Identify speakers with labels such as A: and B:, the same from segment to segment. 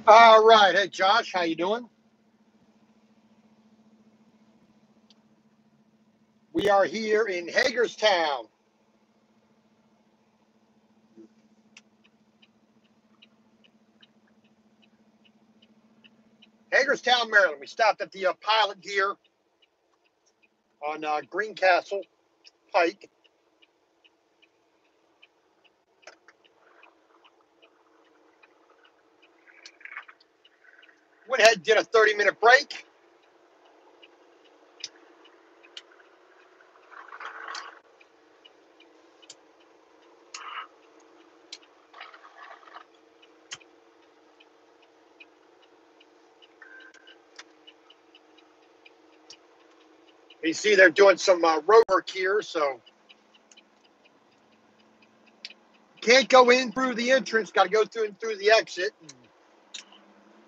A: All right. Hey, Josh, how you doing? We are here in Hagerstown. Hagerstown, Maryland. We stopped at the Pilot here on Greencastle Pike. Went ahead and did a 30-minute break. You see they're doing some road work here, so can't go in through the entrance. Got to go through the exit.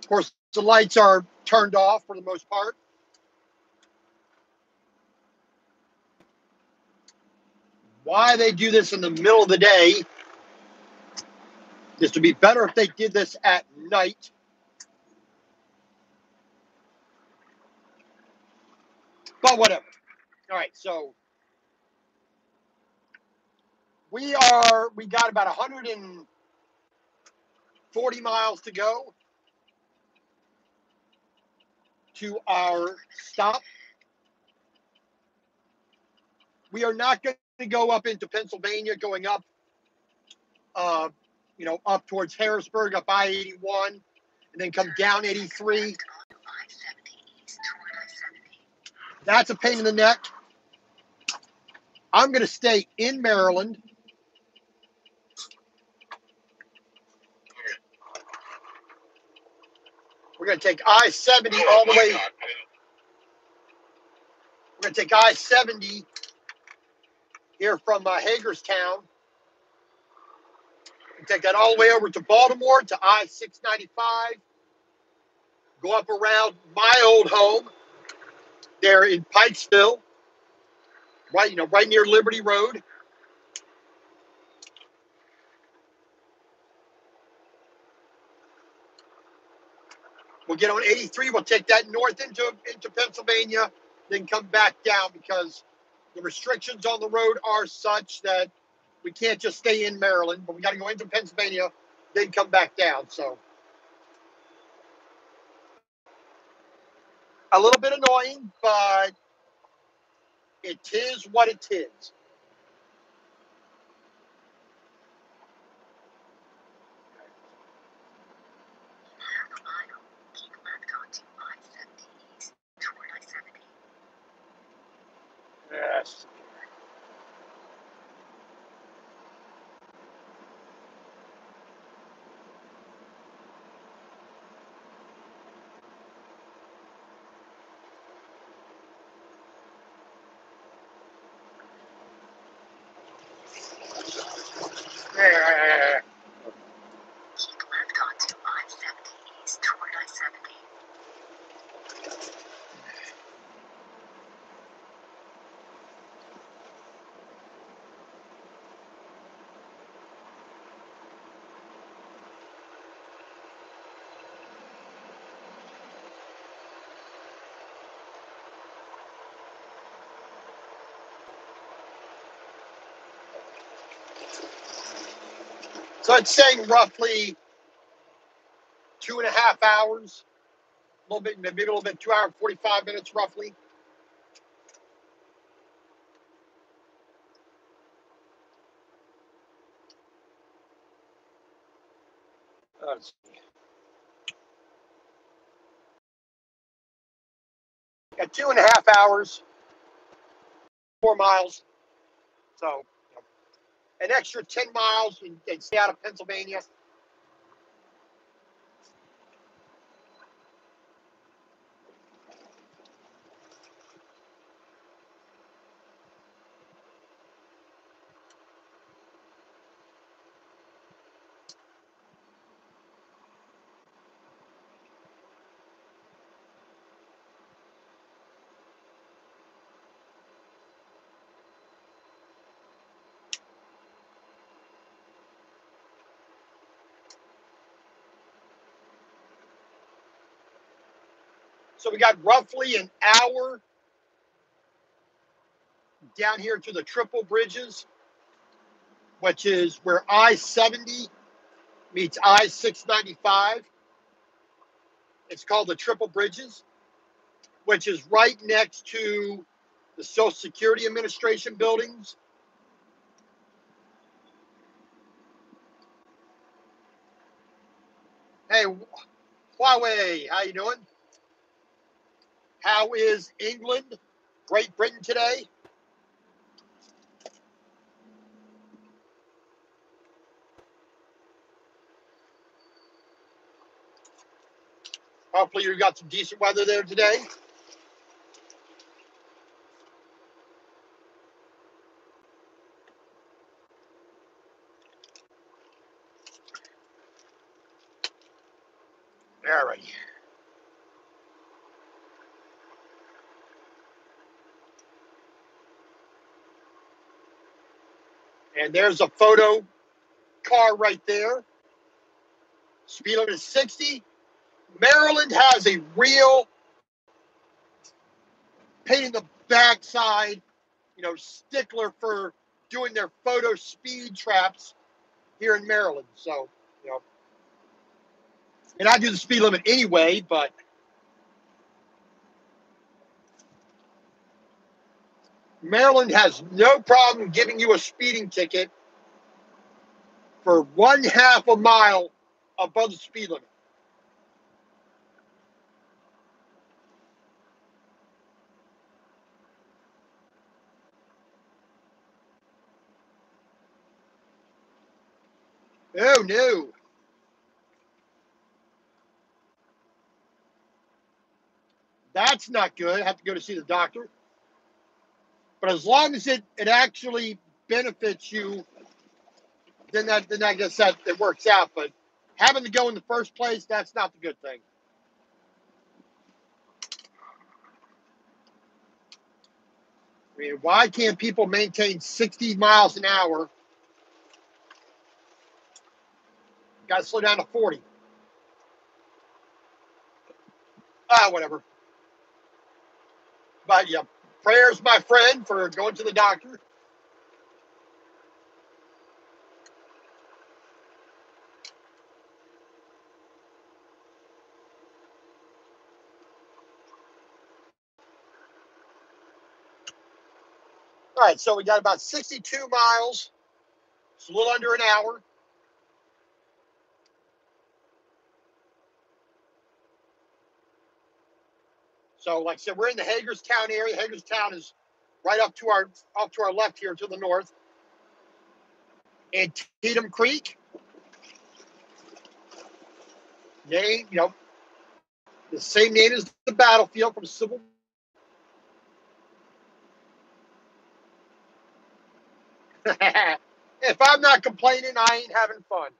A: Of course, the lights are turned off for the most part. Why they do this in the middle of the day? This would be better if they did this at night. But whatever. All right, so we got about 140 miles to go to our stop. We are not going to go up into Pennsylvania, going up, uh, up towards Harrisburg, up I-81, and then come down 83. That's a pain in the neck. I'm going to stay in Maryland. We're going to take I-70 all the way. We're going to take I-70 here from Hagerstown and take that all the way over to Baltimore to I-695. Go up around my old home there in Pikesville, right near Liberty Road. We'll get on 83. We'll take that north into Pennsylvania, then come back down because the restrictions on the road are such that we can't just stay in Maryland, but we got to go into Pennsylvania, then come back down. So a little bit annoying, but it is what it is. Yes. Yeah. So it's saying roughly 2.5 hours, a little bit, maybe a little bit, 2 hours, 45 minutes roughly. Let's see. Got 2.5 hours, 4 miles. So an extra 10 miles and stay out of Pennsylvania. So we got roughly an hour down here to the Triple Bridges, which is where I-70 meets I-695. It's called the Triple Bridges, which is right next to the Social Security Administration buildings. Hey, Huawei, how you doing? How is England, Great Britain today? Hopefully you got some decent weather there today. All right. And there's a photo car right there. Speed limit is 60. Maryland has a real pain in the backside, stickler for doing their photo speed traps here in Maryland. So, and I do the speed limit anyway, but Maryland has no problem giving you a speeding ticket for 1/2 a mile above the speed limit. Oh, no. That's not good. I have to go to see the doctor. But as long as it actually benefits you, then I guess that it works out. But having to go in the first place, that's not the good thing. I mean, why can't people maintain 60 miles an hour? Got to slow down to 40. Whatever. But yeah, prayers, my friend, for going to the doctor. All right, so we got about 62 miles. It's a little under an hour. So, like I said, we're in the Hagerstown area. Hagerstown is right up to our left here to the north. Antietam Creek, name, the same name as the battlefield from Civil War. If I'm not complaining, I ain't having fun.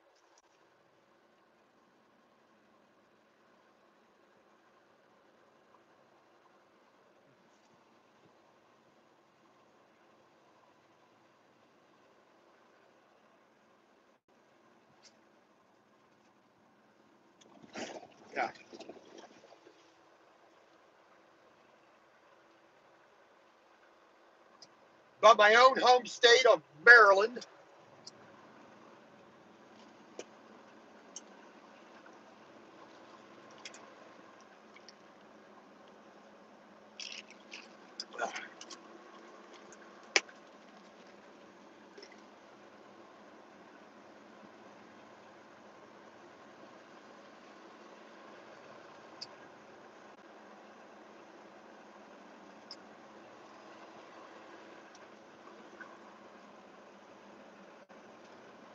A: Yeah. But my own home state of Maryland,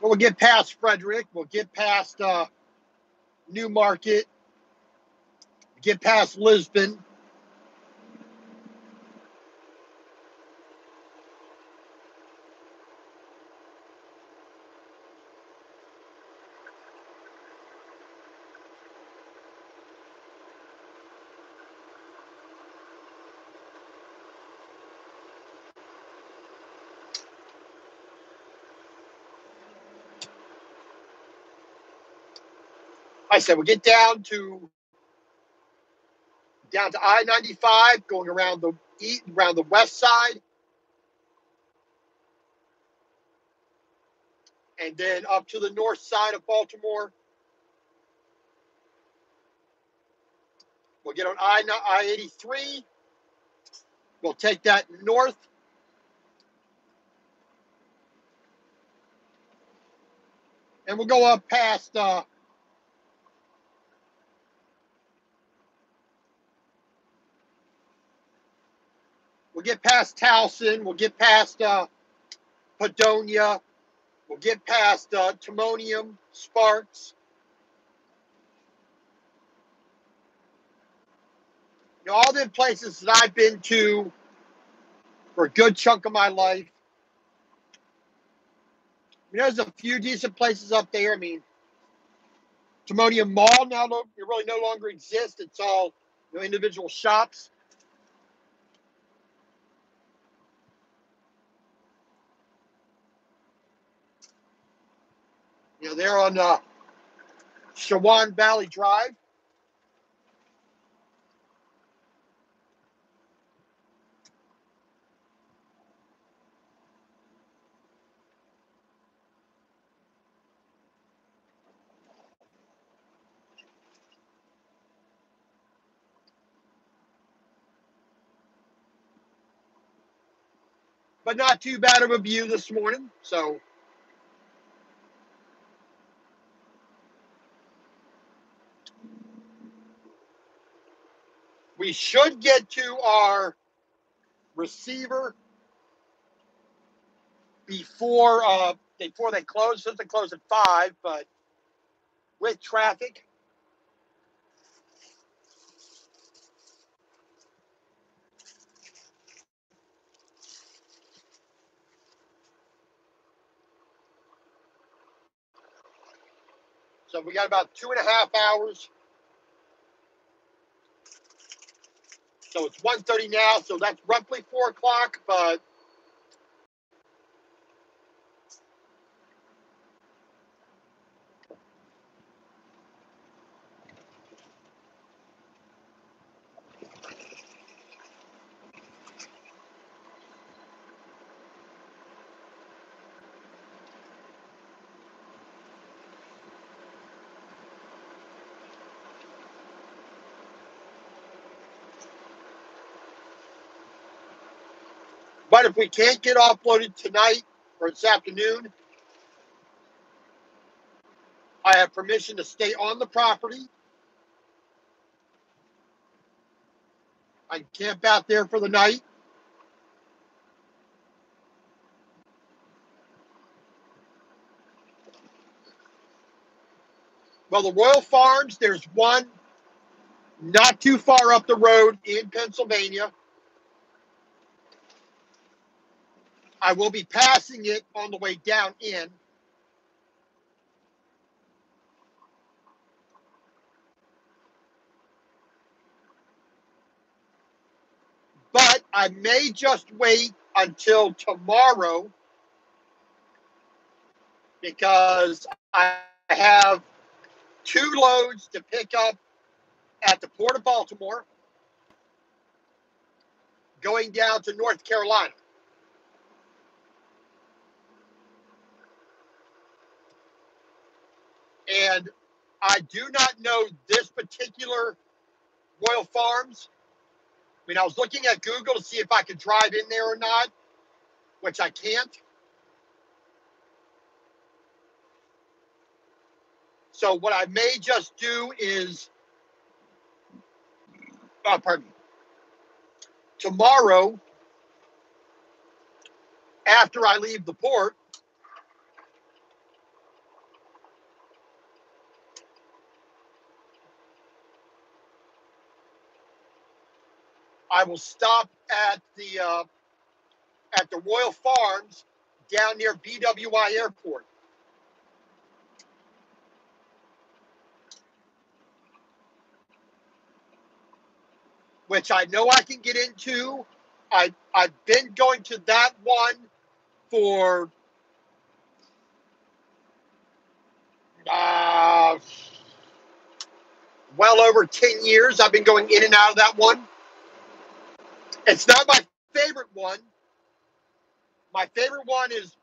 A: we'll get past Frederick, we'll get past Newmarket, get past Lisbon. I said we'll get down to down to I-95, going around the west side, and then up to the north side of Baltimore. We'll get on I-83. We'll take that north. And we'll go up past we'll get past Towson. We'll get past Padonia. We'll get past Timonium, Sparks. You know, all the places that I've been to for a good chunk of my life. I mean, there's a few decent places up there. I mean, Timonium Mall now it really no longer exists. It's all, you know, individual shops. You know, they're on Shawan Valley Drive. But not too bad of a view this morning. So we should get to our receiver before they close. Since they close at 5, but with traffic, so we got about 2.5 hours. So it's 1:30 now, so that's roughly 4 o'clock, but if we can't get offloaded tonight or this afternoon, I have permission to stay on the property. I can camp out there for the night. Well, the Royal Farms, there's one not too far up the road in Pennsylvania. I will be passing it on the way down in. But I may just wait until tomorrow because I have 2 loads to pick up at the Port of Baltimore going down to North Carolina. And I do not know this particular Royal Farms. I mean, I was looking at Google to see if I could drive in there or not, which I can't. So what I may just do is, pardon me, tomorrow, after I leave the port, I will stop at the Royal Farms down near BWI Airport. Which I know I can get into. I've been going to that one for well over 10 years. I've been going in and out of that one. It's not my favorite one. My favorite one is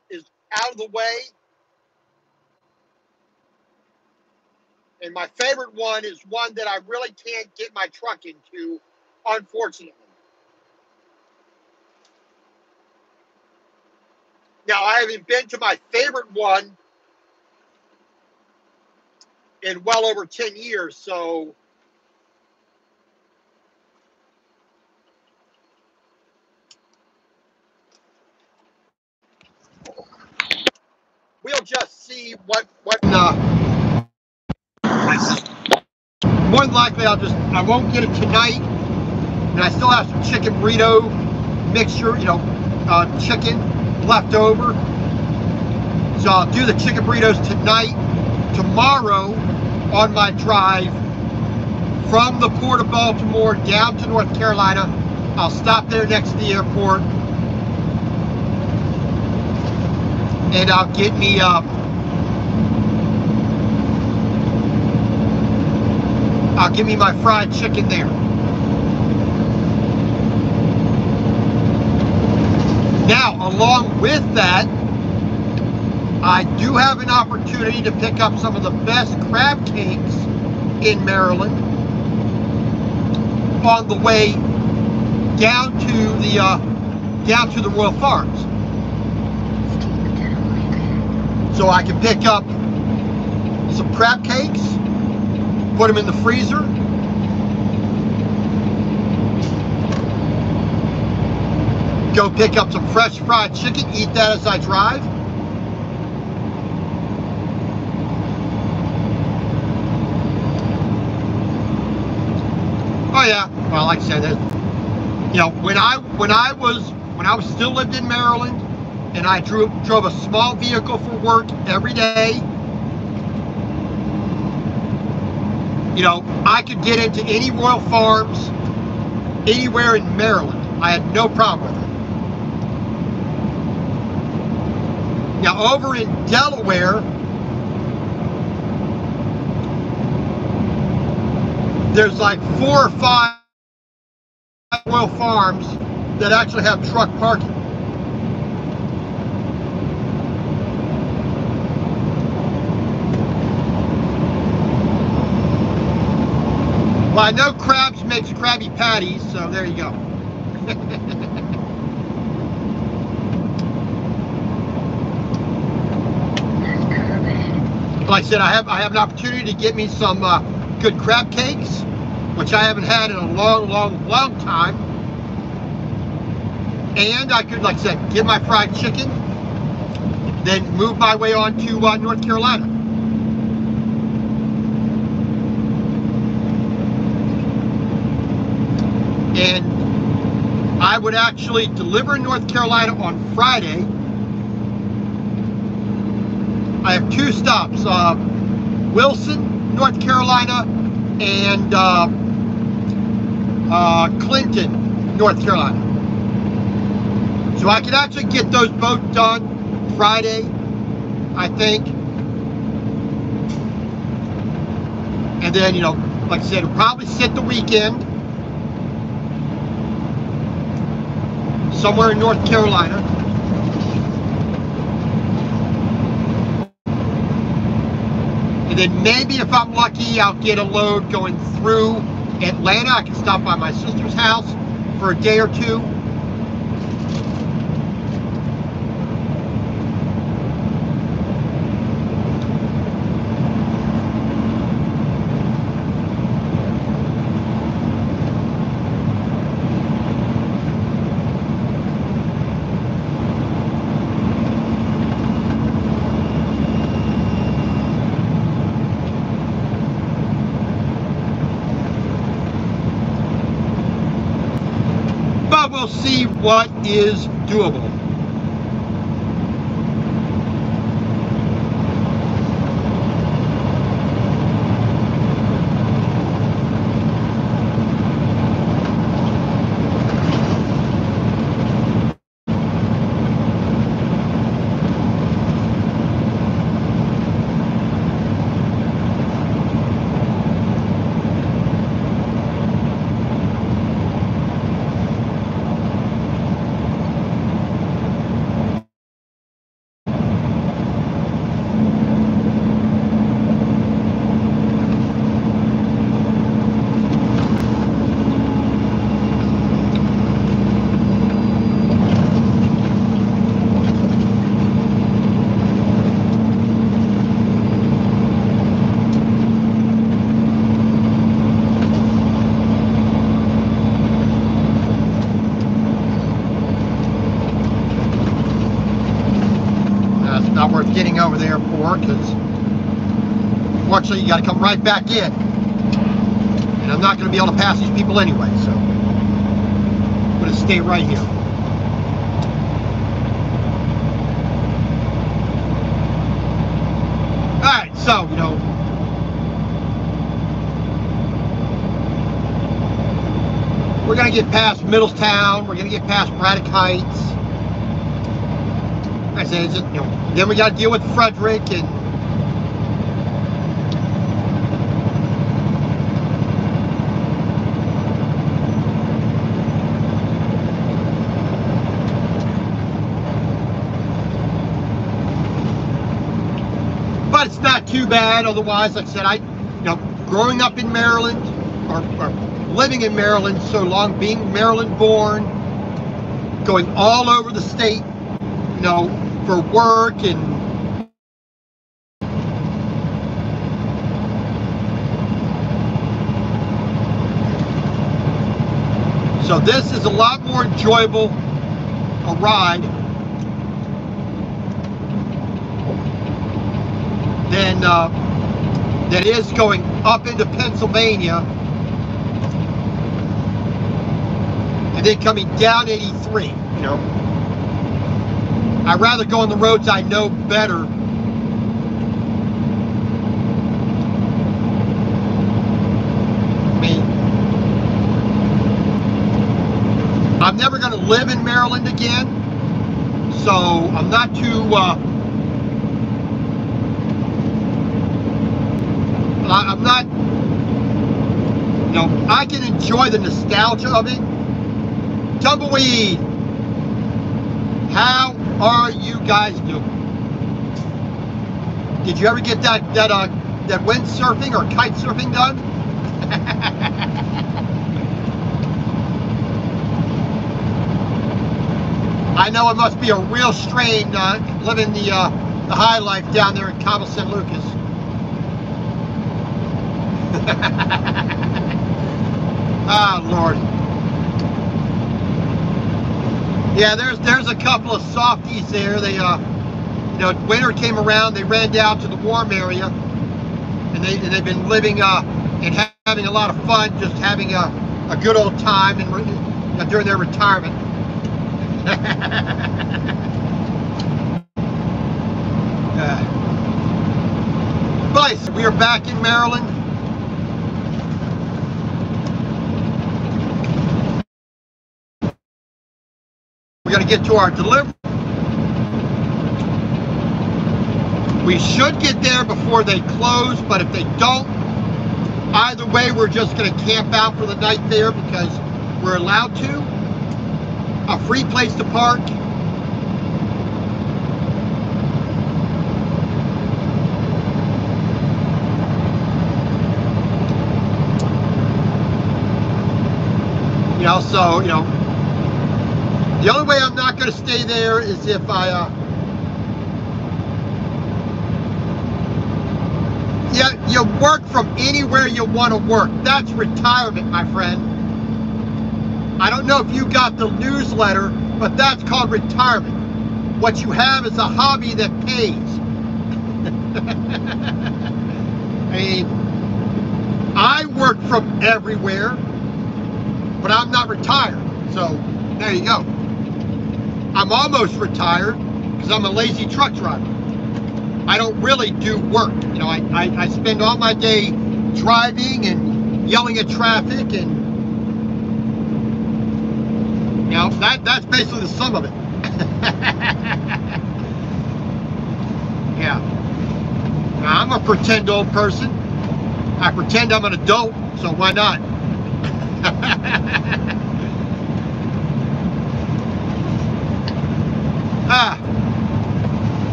A: out of the way. And my favorite one is one that I really can't get my truck into, unfortunately. Now, I haven't been to my favorite one in well over 10 years, so we'll just see what more than likely I won't get it tonight, and I still have some chicken burrito mixture, chicken left over. So I'll do the chicken burritos tonight. Tomorrow, on my drive from the Port of Baltimore down to North Carolina, I'll stop there next to the airport, and I'll get me my fried chicken there. Now, along with that, I do have an opportunity to pick up some of the best crab cakes in Maryland on the way down to the Royal Farms. So I can pick up some crab cakes, put them in the freezer, go pick up some fresh fried chicken, eat that as I drive. Oh yeah, well, like I said, when I was still lived in Maryland, and I drove a small vehicle for work every day, I could get into any Royal Farms anywhere in Maryland. I had no problem with it. Now, over in Delaware, there's like 4 or 5 Royal Farms that actually have truck parking. Well, I know Crabs makes Krabby Patties, so there you go. Like I said, I have an opportunity to get me some good crab cakes, which I haven't had in a long time. And I could, like I said, get my fried chicken, then move my way on to North Carolina. And I would actually deliver in North Carolina on Friday. I have 2 stops, Wilson, North Carolina, and Clinton, North Carolina. So I could actually get those both done Friday, I think. And then, like I said, it'll probably sit the weekend somewhere in North Carolina. And then maybe if I'm lucky, I'll get a load going through Atlanta. I can stop by my sister's house for a day or 2. We'll see what is doable. getting over there for, because fortunately you got to come right back in. And I'm not going to be able to pass these people anyway, so I'm going to stay right here. Alright, so, you know, we're going to get past Middletown, we're going to get past Braddock Heights. I say, it's just, you know, then we got to deal with Frederick and but it's not too bad. Otherwise, like I said, you know, growing up in Maryland or living in Maryland so long, being Maryland born, going all over the state, you know, for work and so this is a lot more enjoyable a ride than that is going up into Pennsylvania and then coming down 83, you know. I'd rather go on the roads I know better. I mean, I'm never going to live in Maryland again, so I'm not too, I'm not, you know, I can enjoy the nostalgia of it. Tumbleweed, how are you guys doing? Did you ever get that windsurfing or kite surfing done? I know it must be a real strain living the high life down there in Cabo San Lucas. Ah, Lord. Yeah, there's a couple of softies there. They, you know, winter came around, they ran down to the warm area, and they've been living and having a lot of fun, just having a good old time and you know, during their retirement. But we are back in Maryland. We got to get to our delivery. We should get there before they close, but if they don't, either way, we're just going to camp out for the night there because we're allowed to. A free place to park. You know, so, you know, the only way I'm not going to stay there is if I, yeah, you work from anywhere you want to work. That's retirement, my friend. I don't know if you got the newsletter, but that's called retirement. What you have is a hobby that pays. I mean, I work from everywhere, but I'm not retired. So there you go. I'm almost retired because I'm a lazy truck driver. I don't really do work. You know, I spend all my day driving and yelling at traffic, and you know, that's basically the sum of it. Yeah. Now, I'm a pretend old person. I pretend I'm an adult, so why not?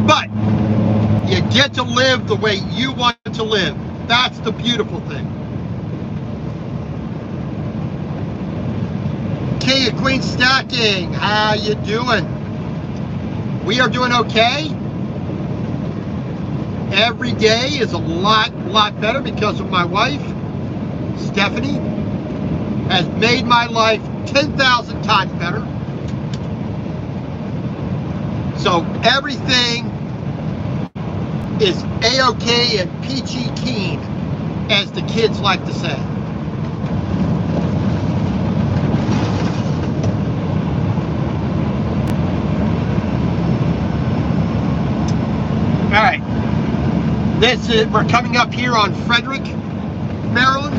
A: But you get to live the way you want to live. That's the beautiful thing. King of Queens Stacking, how you doing? We are doing okay. Every day is a lot better because of my wife, Stephanie, has made my life 10,000 times better. So everything is A-OK and peachy keen, as the kids like to say. All right, we're coming up here on Frederick, Maryland.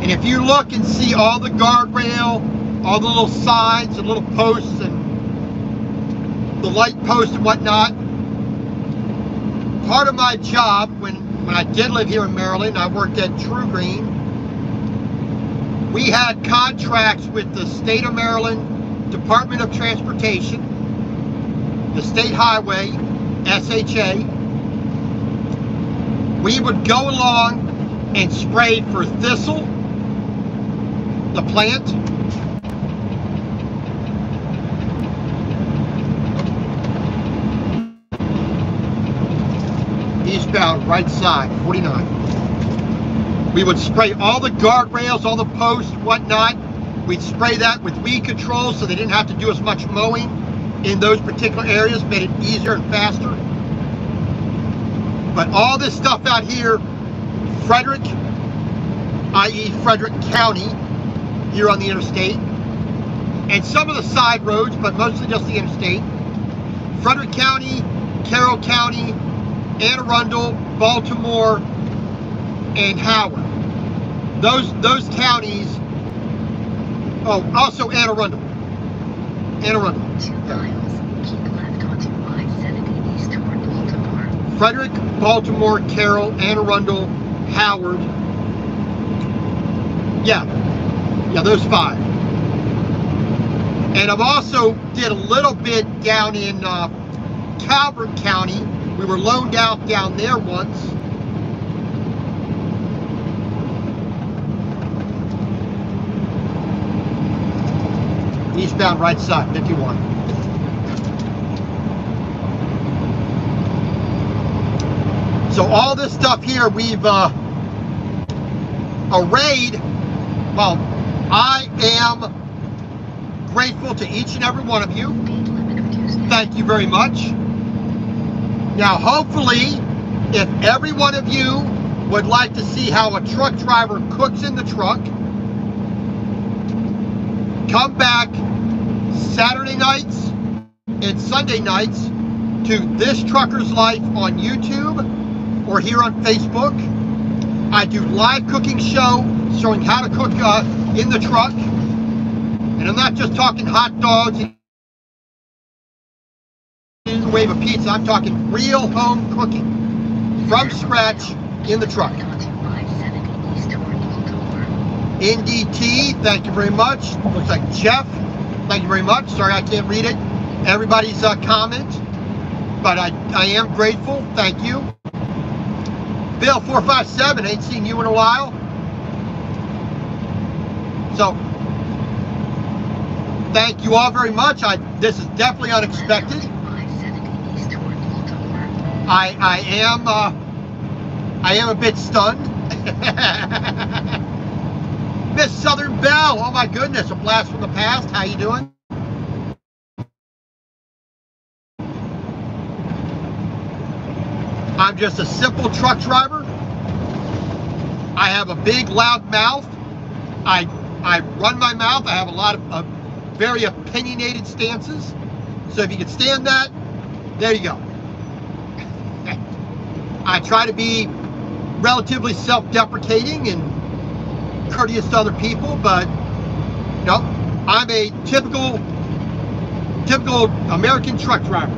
A: And if you look and see all the guardrail, all the little signs and little posts and the light posts and whatnot, part of my job when I did live here in Maryland, I worked at True Green. We had contracts with the state of Maryland Department of Transportation, the State Highway, SHA. We would go along and spray for thistle, the plant, eastbound, right side, 49. We would spray all the guardrails, all the posts, whatnot. We'd spray that with weed control so they didn't have to do as much mowing in those particular areas, made it easier and faster. But all this stuff out here, Frederick, i.e. Frederick County, here on the interstate, and some of the side roads, but mostly just the interstate. Frederick County, Carroll County, Anne Arundel, Baltimore, and Howard. Those counties. Oh, also Anne Arundel. Anne Arundel.
B: 2 miles. Keep left onto I-70 east toward Baltimore.
A: Frederick, Baltimore, Carroll, Anne Arundel, Howard. Yeah, those 5. And I've also did a little bit down in Calvert County. We were loaned out down there once. Eastbound, right side, 51. So all this stuff here we've arrayed. Well, I am grateful to each and every one of you. Thank you very much. Now, hopefully, if every one of you would like to see how a truck driver cooks in the truck, come back Saturday nights and Sunday nights to This Trucker's Life on YouTube or here on Facebook. I do live cooking show showing how to cook in the truck. And I'm not just talking hot dogs and in the wave of pizza. I'm talking real home cooking from scratch in the truck. NDT, thank you very much. Looks like Jeff, thank you very much. Sorry I can't read it. Everybody's comment, but I am grateful. Thank you. Bill 457, ain't seen you in a while. So, thank you all very much. This is definitely unexpected. I am a bit stunned. Miss Southern Belle, oh my goodness, a blast from the past. How you doing? I'm just a simple truck driver. I have a big, loud mouth. I run my mouth. I have a lot of very opinionated stances. So if you can stand that, there you go. I try to be relatively self-deprecating and courteous to other people, but no, I'm a typical American truck driver.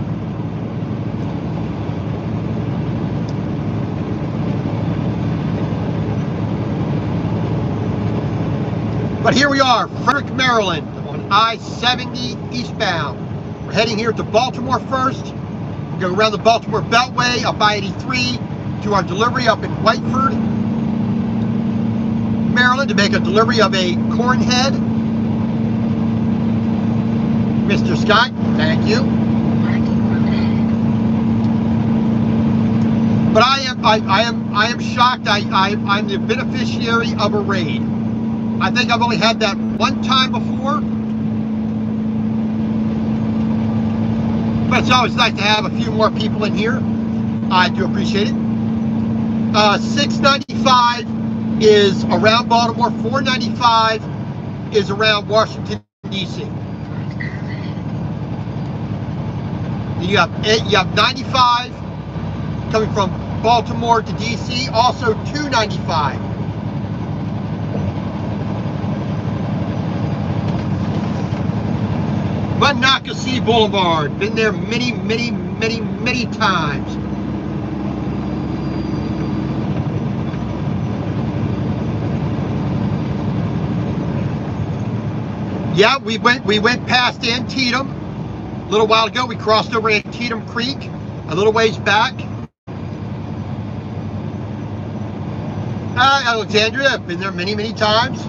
A: But here we are, Frederick, Maryland, on I-70 eastbound. We're heading here to Baltimore first. We're going around the Baltimore Beltway, up I-83, to our delivery up in Whiteford, Maryland, to make a delivery of a corn head. Mr. Scott, thank you. But I am shocked. I'm the beneficiary of a raid. I think I've only had that one time before, But it's always nice to have a few more people in here. I do appreciate it. 695 is around Baltimore. 495 is around Washington, D.C. You have 95 coming from Baltimore to D.C. Also 295. Montmorency Boulevard. Been there many, many, many, many times. Yeah, we went past Antietam a little while ago. We crossed over Antietam Creek a little ways back. Alexandria, I've been there many, many times.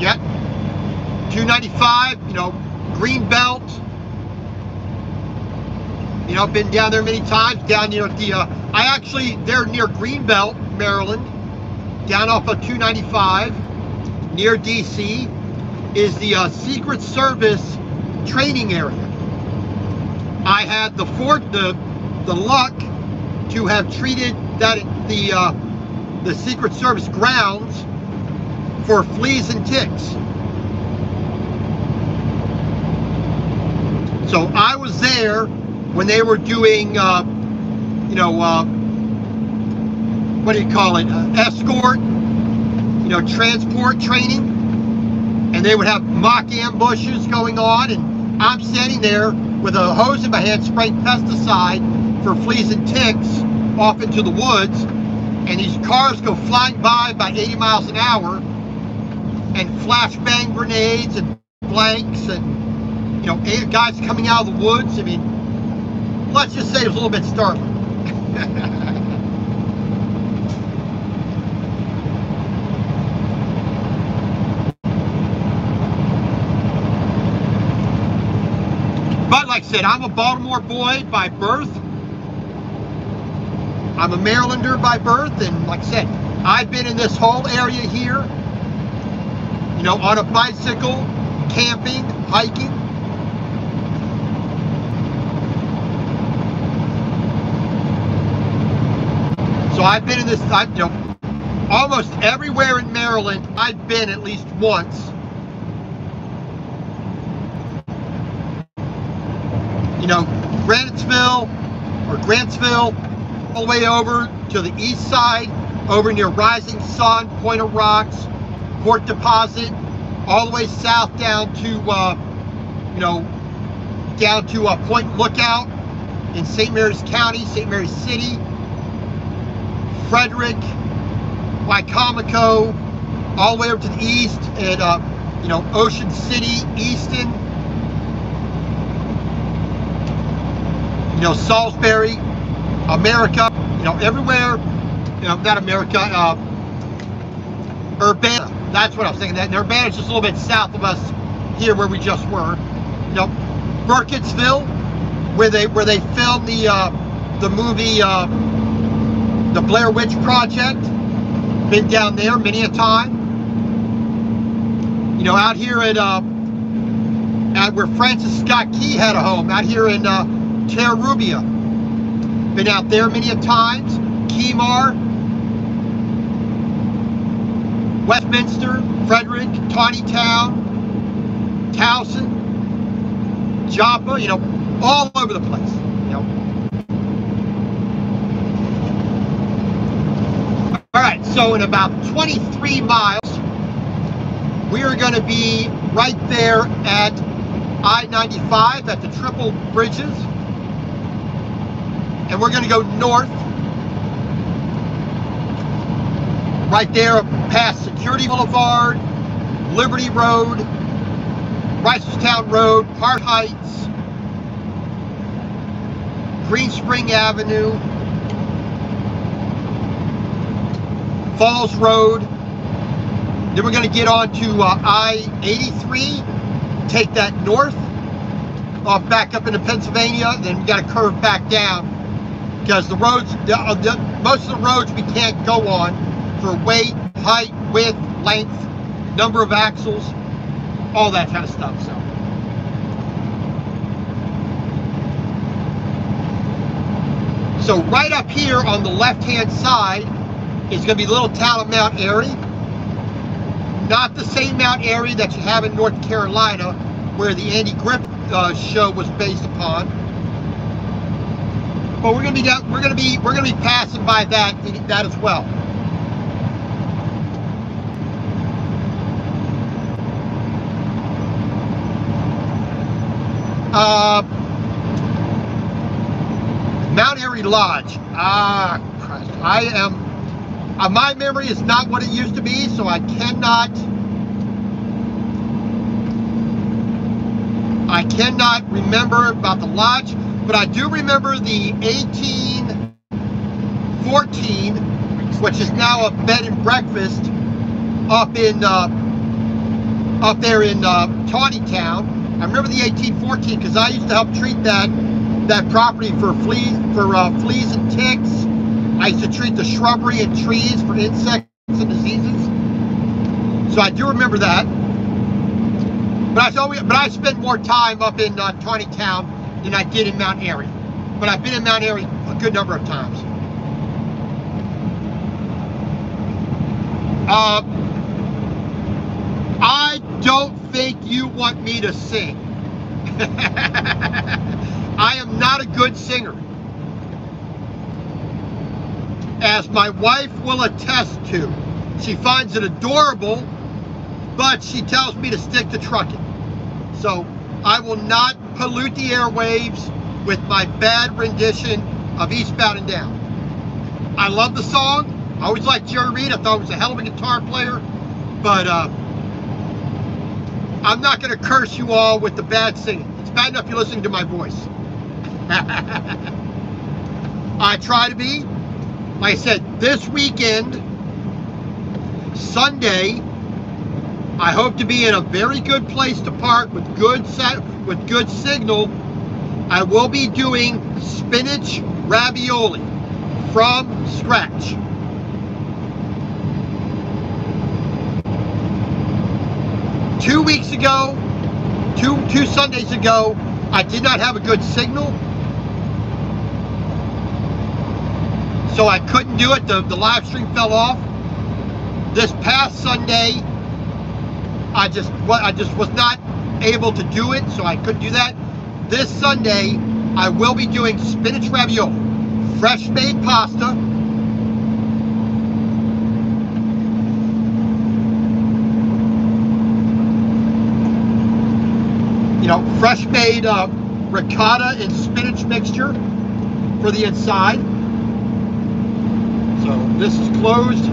A: Yeah. 295, you know, Greenbelt. You know, been down there many times. Down near the, they're near Greenbelt, Maryland. Down off of 295. Near DC is the Secret Service training area. I had the luck to have treated that the Secret Service grounds for fleas and ticks. So I was there when they were doing, you know, what do you call it? Escort. You know, transport training, and they would have mock ambushes going on, and I'm standing there with a hose in my hand spraying pesticide for fleas and ticks off into the woods, and these cars go flying by about 80 miles an hour, and flashbang grenades and blanks, and you know, guys coming out of the woods. I mean, let's just say it was a little bit startling. But like I said, I'm a Baltimore boy by birth. I'm a Marylander by birth, and like I said, I've been in this whole area here, you know, on a bicycle, camping, hiking. So I've been in this, you know, almost everywhere in Maryland I've been at least once. You know, Grantsville, all the way over to the east side, over near Rising Sun, Point of Rocks, Port Deposit, all the way south down to, you know, down to Point Lookout in St. Mary's County, St. Mary's City, Frederick, Wycomico, all the way over to the east at, you know, Ocean City, Easton, you know, Salisbury, America, you know, everywhere, you know, not America, Urbana, that's what I was thinking. That Urbana is just a little bit south of us here where we just were. You know, Burkittsville, where they filmed the movie, The Blair Witch Project. Been down there many a time. You know, out here at where Francis Scott Key had a home, out here in Terrubia. Been out there many a times. Kemar, Westminster, Frederick, Tawnytown, Towson, Joppa, you know, all over the place, you know. All right, so in about 23 miles, we are going to be right there at I-95 at the Triple Bridges. And we're going to go north, right there past Security Boulevard, Liberty Road, Reisterstown Road, Hart Heights, Green Spring Avenue, Falls Road. Then we're going to get on to I-83, take that north, off back up into Pennsylvania. Then we got to curve back down because the roads, most of the roads we can't go on for weight, height, width, length, number of axles, all that kind of stuff. So So right up here on the left-hand side is going to be the little town of Mount Airy. Not the same Mount Airy that you have in North Carolina, where the Andy Griffith show was based upon. But we're going to be passing by that as well. Mount Airy Lodge. Ah, Christ. My memory is not what it used to be, so I cannot remember about the lodge, but I do remember the 1814, which is now a bed and breakfast up there in Tawnytown. I remember the 1814 because I used to help treat that property for fleas and ticks. I used to treat the shrubbery and trees for insects and diseases. So I do remember that. But I spent more time up in Tawnytown than I did in Mount Airy. But I've been in Mount Airy a good number of times. I don't think you want me to sing. I am not a good singer, as my wife will attest to. She finds it adorable, but she tells me to stick to trucking. So I will not pollute the airwaves with my bad rendition of Eastbound and Down. I love the song. I always liked Jerry Reed. I thought he was a hell of a guitar player, but I'm not going to curse you all with the bad singing. It's bad enough you're listening to my voice. I try to be. Like I said, this weekend, Sunday, I hope to be in a very good place to park with good signal. I will be doing spinach ravioli from scratch. Two Sundays ago, I did not have a good signal, so I couldn't do it. The live stream fell off. This past Sunday, I just was not able to do it, so I couldn't do that. This Sunday, I will be doing spinach ravioli, fresh made pasta. Fresh made ricotta and spinach mixture for the inside. So this is closed.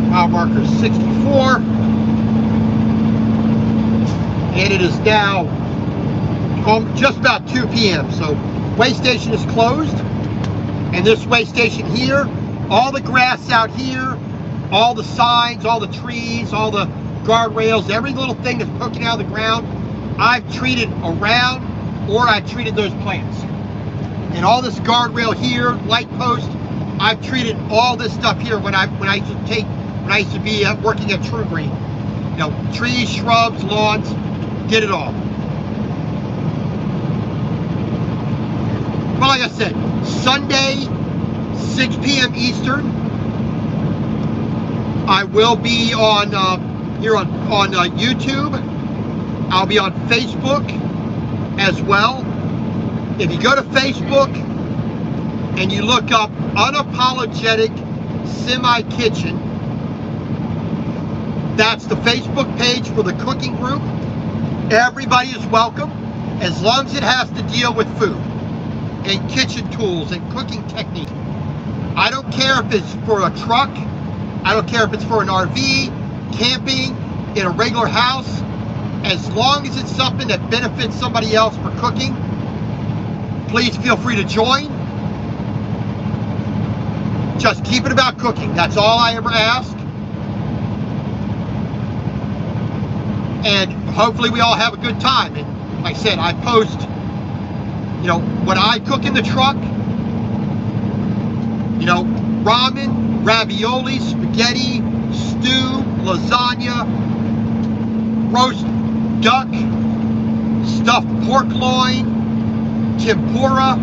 A: Mile marker 64. And it is now just about 2 p.m. So way station is closed. And this way station here, all the grass out here, all the signs, all the trees, all the guardrails, every little thing that's poking out of the ground, I've treated around, or I treated those plants. And all this guardrail here, light post, I've treated all this stuff here when I used to be working at True Green. Trees, shrubs, lawns, did it all. Well, like I said, Sunday, 6 p.m. Eastern, I will be on here on YouTube. I'll be on Facebook as well. If you go to Facebook and you look up Unapologetic Semi Kitchen, that's the Facebook page for the cooking group. Everybody is welcome, as long as it has to deal with food and kitchen tools and cooking technique. I don't care if it's for a truck, I don't care if it's for an RV, camping, in a regular house, as long as it's something that benefits somebody else for cooking, please feel free to join. Just keep it about cooking, that's all I ever ask. And hopefully we all have a good time. And like I said, I post what I cook in the truck, ramen, ravioli, spaghetti, stew, lasagna, roast duck, stuffed pork loin, tempura,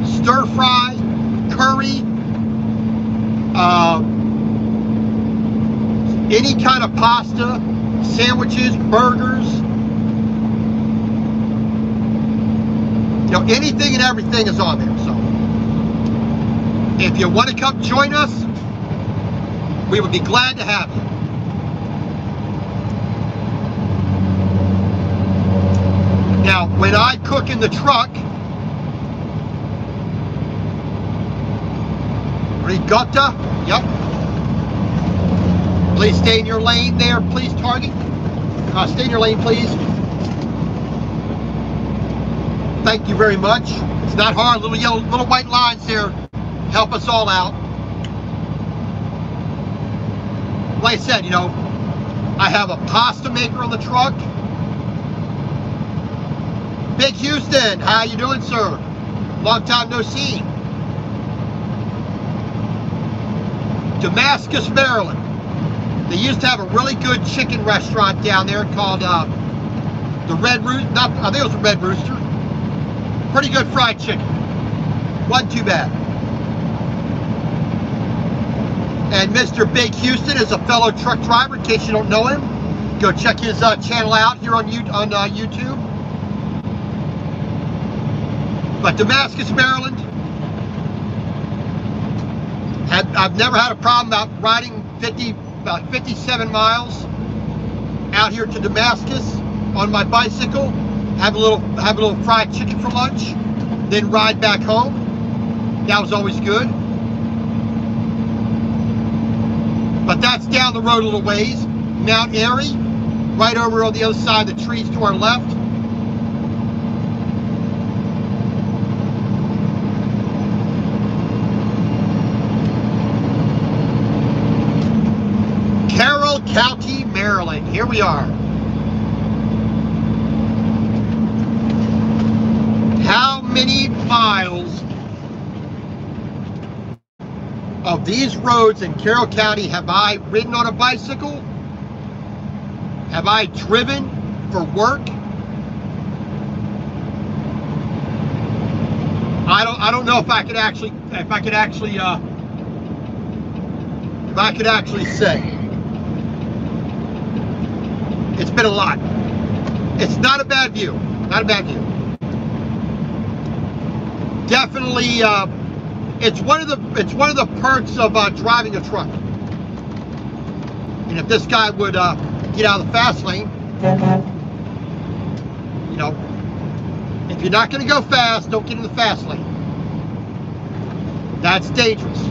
A: stir fry, curry, any kind of pasta, sandwiches, burgers, you know, anything and everything is on there. So if you want to come join us, we would be glad to have you. Now, when I cook in the truck, ricotta, yep. Please stay in your lane there, please, target. Stay in your lane, please. Thank you very much. It's not hard. Little yellow, little white lines there help us all out. Like I said, you know, I have a pasta maker on the truck. Big Houston, how you doing, sir? Long time no see. Damascus, Maryland. They used to have a really good chicken restaurant down there called the Red Rooster. I think it was the Red Rooster. Pretty good fried chicken. Wasn't too bad. And Mr. Big Houston is a fellow truck driver. In case you don't know him, go check his channel out here on YouTube. But Damascus, Maryland, I've never had a problem about riding 57 miles out here to Damascus on my bicycle, have a little fried chicken for lunch, then ride back home. That was always good. But that's down the road a little ways. Mount Airy, right over on the other side of the trees to our left. Carroll County, Maryland. Here we are. How many miles of these roads in Carroll County have I ridden on a bicycle? Have I driven for work? I don't know if I could actually say. It's been a lot. It's not a bad view. Not a bad view. Definitely, it's one of the perks of driving a truck. And if this guy would get out of the fast lane, you know, if you're not going to go fast, don't get in the fast lane. That's dangerous.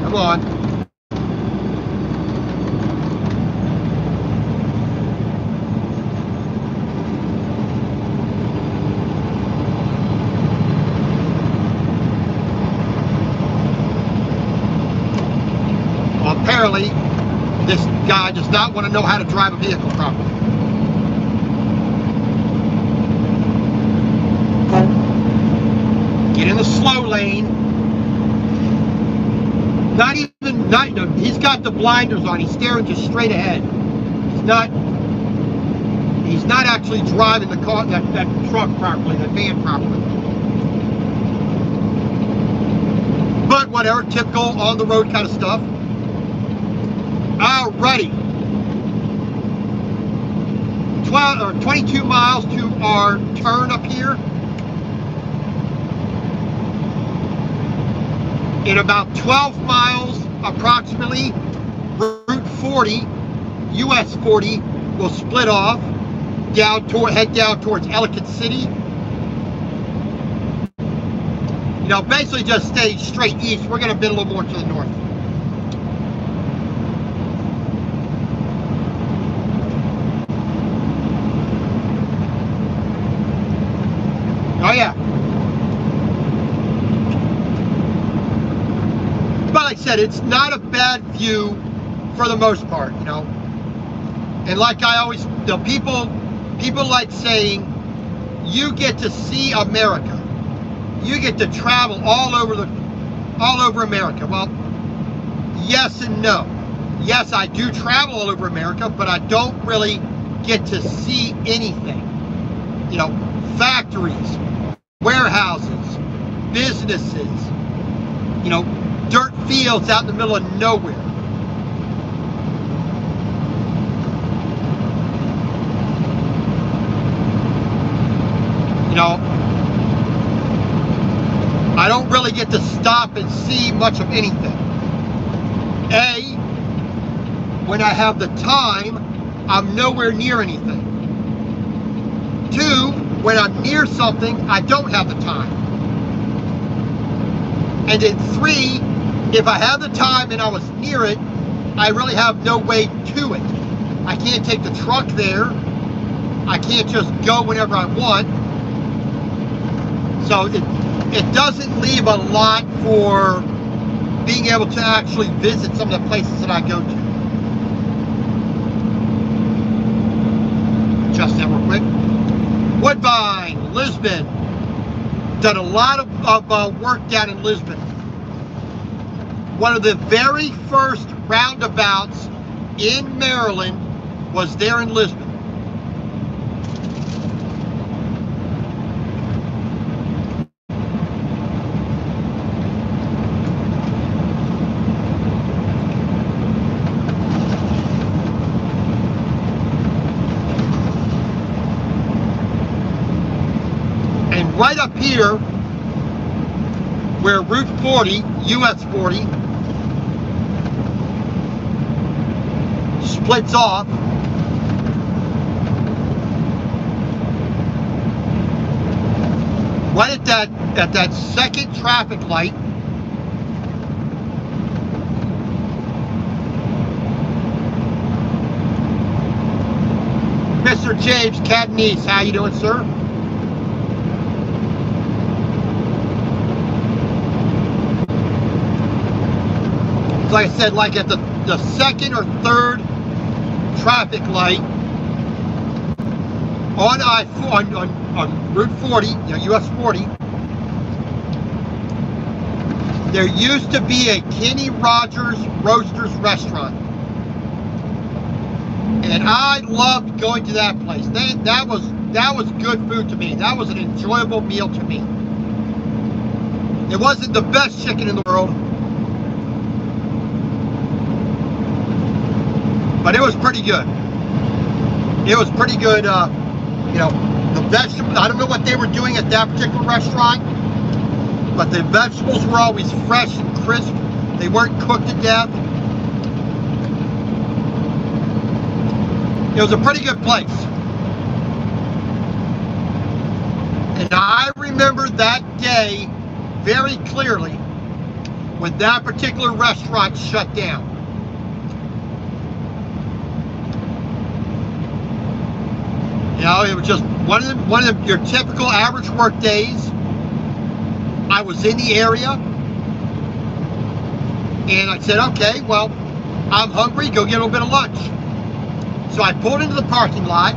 A: Come on. Well, apparently, this guy does not want to know how to drive a vehicle properly. Get in the slow lane. He's got the blinders on. He's staring just straight ahead. He's not actually driving the car, that truck properly, that van properly. But whatever, typical on the road kind of stuff. Alrighty. 22 miles to our turn up here. In about 12 miles, approximately, Route 40, US 40, will split off, head down towards Ellicott City. You know, basically just stay straight east. We're going to bend a little more to the north. Oh yeah. But like I said, it's not a bad view for the most part, you know. And like I always, the people like saying, you get to see America. you get to travel all over America. Well, yes and no. Yes, I do travel all over America, but I don't really get to see anything. You know, factories, warehouses, businesses, you know, dirt fields out in the middle of nowhere. You know, I don't really get to stop and see much of anything. A, when I have the time, I'm nowhere near anything. 2, when I'm near something, I don't have the time. And then 3, if I have the time and I was near it, I really have no way to it. I can't take the truck there. I can't just go whenever I want. So it doesn't leave a lot for being able to actually visit some of the places that I go to. Adjust that real quick. Woodbine, Lisbon. Done a lot of work down in Lisbon. One of the very first roundabouts in Maryland was there in Lisbon. Right up here, where Route 40, US 40, splits off, right at that second traffic light, Mr. James Cadenese, how you doing, sir? Like I said, like at the second or third traffic light on Route 40, you know, US 40, there used to be a Kenny Rogers Roasters restaurant, and I loved going to that place. That was good food to me. That was an enjoyable meal to me. It wasn't the best chicken in the world, but it was pretty good. It was pretty good. You know, the vegetables, I don't know what they were doing at that particular restaurant, but the vegetables were always fresh and crisp. They weren't cooked to death. It was a pretty good place. And I remember that day very clearly when that particular restaurant shut down. You know, it was just one of your typical average work days. I was in the area, and I said, okay, well, I'm hungry, go get a little bit of lunch. So I pulled into the parking lot.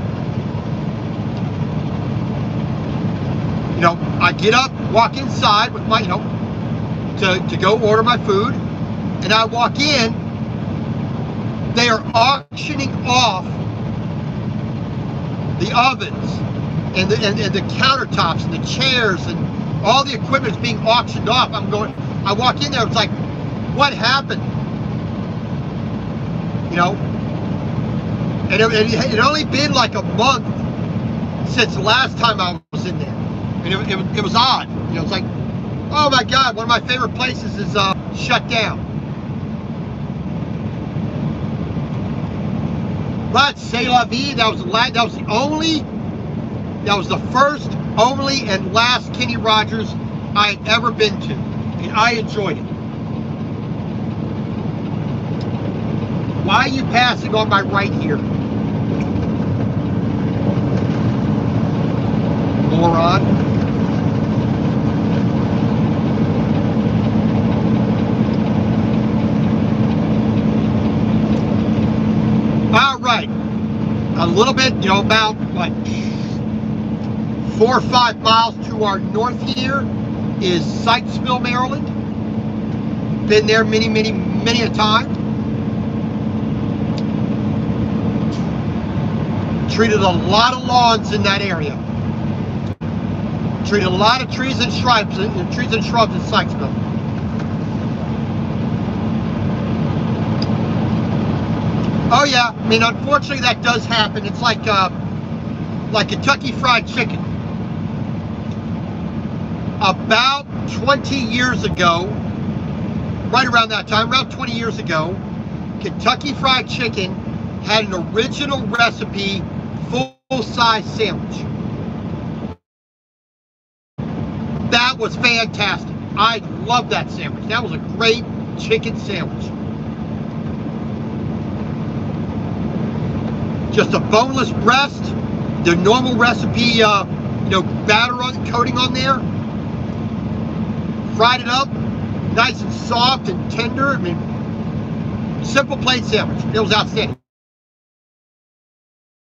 A: You know, I get up, walk inside with my, you know, to go order my food, and I walk in. They are auctioning off the ovens and the countertops and the chairs and all the equipment is being auctioned off. I walk in there, it's like, what happened? You know, and it had only been like a month since the last time I was in there, and it was odd. You know, it's like, oh my God, one of my favorite places is shut down. But c'est la vie. That was the first, only, and last Kenny Rogers I had ever been to, and I enjoyed it. Why are you passing on my right here, moron? All right, a little bit, you know, about like 4 or 5 miles to our north here is Sykesville, Maryland. Been there many a time. Treated a lot of lawns in that area. Treated a lot of trees and shrubs in Sykesville. Oh yeah, I mean, unfortunately that does happen. It's like Kentucky Fried Chicken. About 20 years ago, right around that time, around 20 years ago, Kentucky Fried Chicken had an original recipe full-size sandwich. That was fantastic. I love that sandwich. That was a great chicken sandwich. Just a boneless breast, the normal recipe, batter coating on there. Fried it up, nice and soft and tender. I mean, simple plain sandwich. It was outstanding.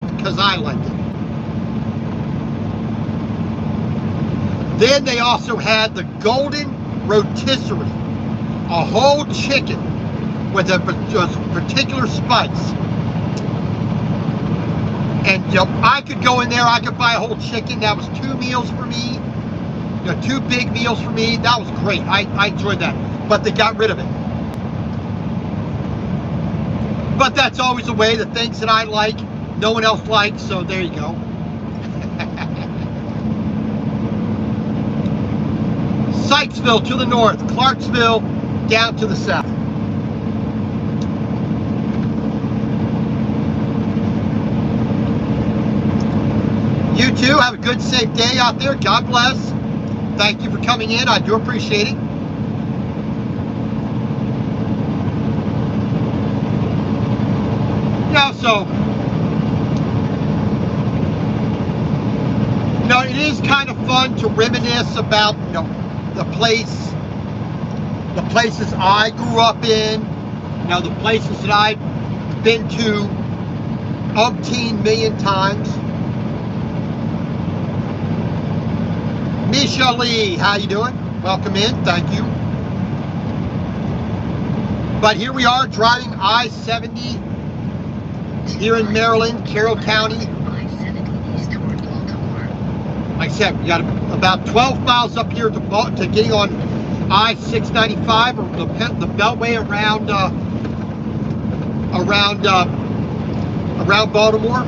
A: Because I liked it. Then they also had the golden rotisserie, a whole chicken with a particular spice. And I could go in there, I could buy a whole chicken. That was 2 meals for me, 2 big meals for me. That was great. I enjoyed that, but they got rid of it. But that's always the way. The things that I like, no one else likes, so there you go. Sykesville to the north, Clarksville down to the south. You too, have a good, safe day out there. God bless. Thank you for coming in. I do appreciate it. So, it is kind of fun to reminisce about, the places I grew up in, the places that I've been to umpteen million times. Misha Lee, how you doing? Welcome in, thank you. But here we are driving I-70 here in Maryland, Carroll County. Like I said, we got about 12 miles up here to getting on I-695, or the beltway around Baltimore.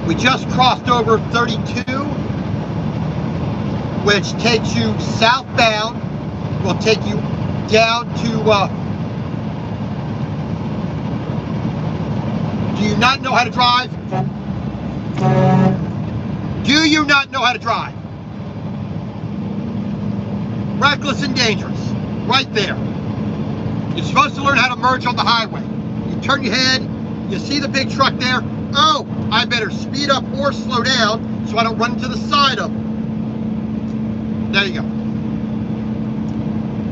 A: We just crossed over 32, which takes you southbound. Will take you down to. Do you not know how to drive? Do you not know how to drive? Reckless and dangerous, right there. You're supposed to learn how to merge on the highway. You turn your head, you see the big truck there. Oh, I better speed up or slow down so I don't run into the side of them. There you go.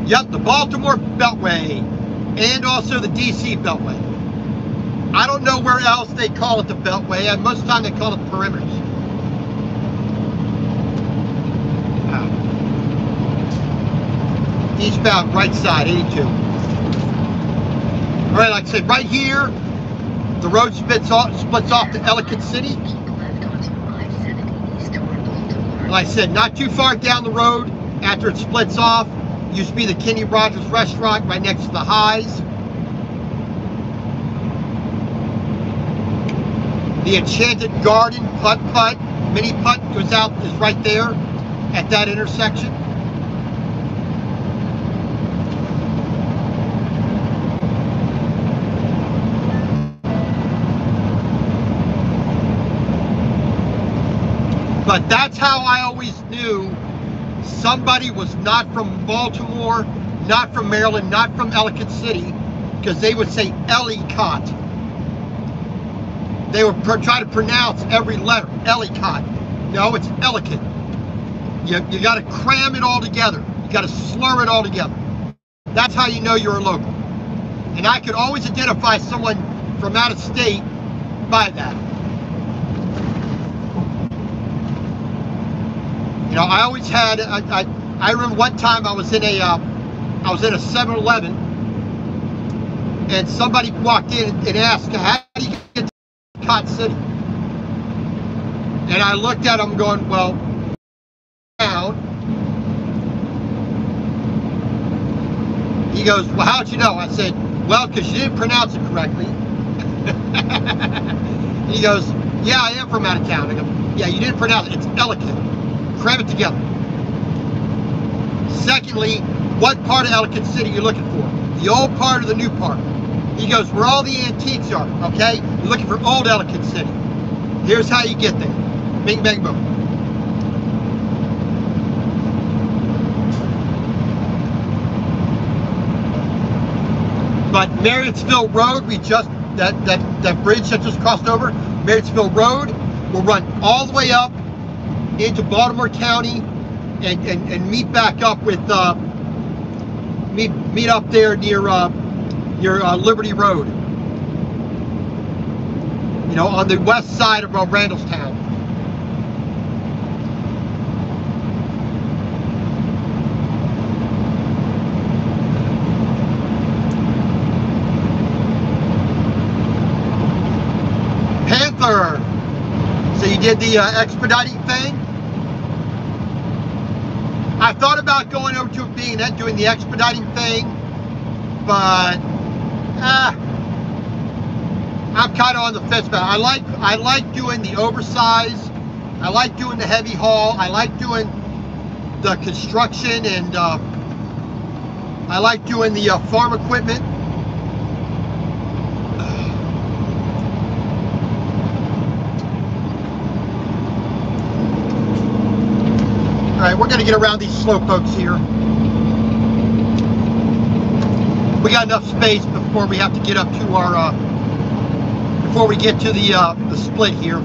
A: Yep, the Baltimore Beltway and also the DC Beltway. I don't know where else they call it the Beltway, and most of the time they call it the perimeters. Eastbound, right side, 82. All right, like I said, right here, the road splits off to Ellicott City. Like I said, not too far down the road after it splits off. Used to be the Kenny Rogers restaurant right next to the Highs. The Enchanted Garden putt-putt, mini putt goes out, is right there at that intersection. But that's how I always knew somebody was not from Baltimore, not from Maryland, not from Ellicott City, because they would say Ellicott. They would try to pronounce every letter, Ellicott. No, it's Ellicott. You got to cram it all together. You got to slur it all together. That's how you know you're a local. And I could always identify someone from out of state by that. I always had, I remember one time I was in a 7-Eleven, and somebody walked in and asked, "How do you get to Cotton City?" And I looked at him going, "Well, down." He goes, "Well, how'd you know?" I said, "Well, because you didn't pronounce it correctly." He goes, "Yeah, I am from out of town." I go, "Yeah, you didn't pronounce it. It's Ellicott. Cram it together." Secondly, what part of Ellicott City you're looking for? The old part or the new part? He goes, "Where all the antiques are, okay? You're looking for old Ellicott City. Here's how you get there. Bing, bang, boom." But Marriottsville Road, that bridge that just crossed over, Marriottsville Road, will run all the way up into Baltimore County and meet back up with meet up there near Liberty Road. You know, on the west side of Randallstown. Panther. So you did the expediting thing? I thought about going over to being that, doing the expediting thing, but I'm kind of on the fence about it. I like doing the oversized. I like doing the heavy haul. I like doing the construction, and I like doing the farm equipment. All right, we're going to get around these slowpokes here. We got enough space before we have to get up to our, before we get to the split here.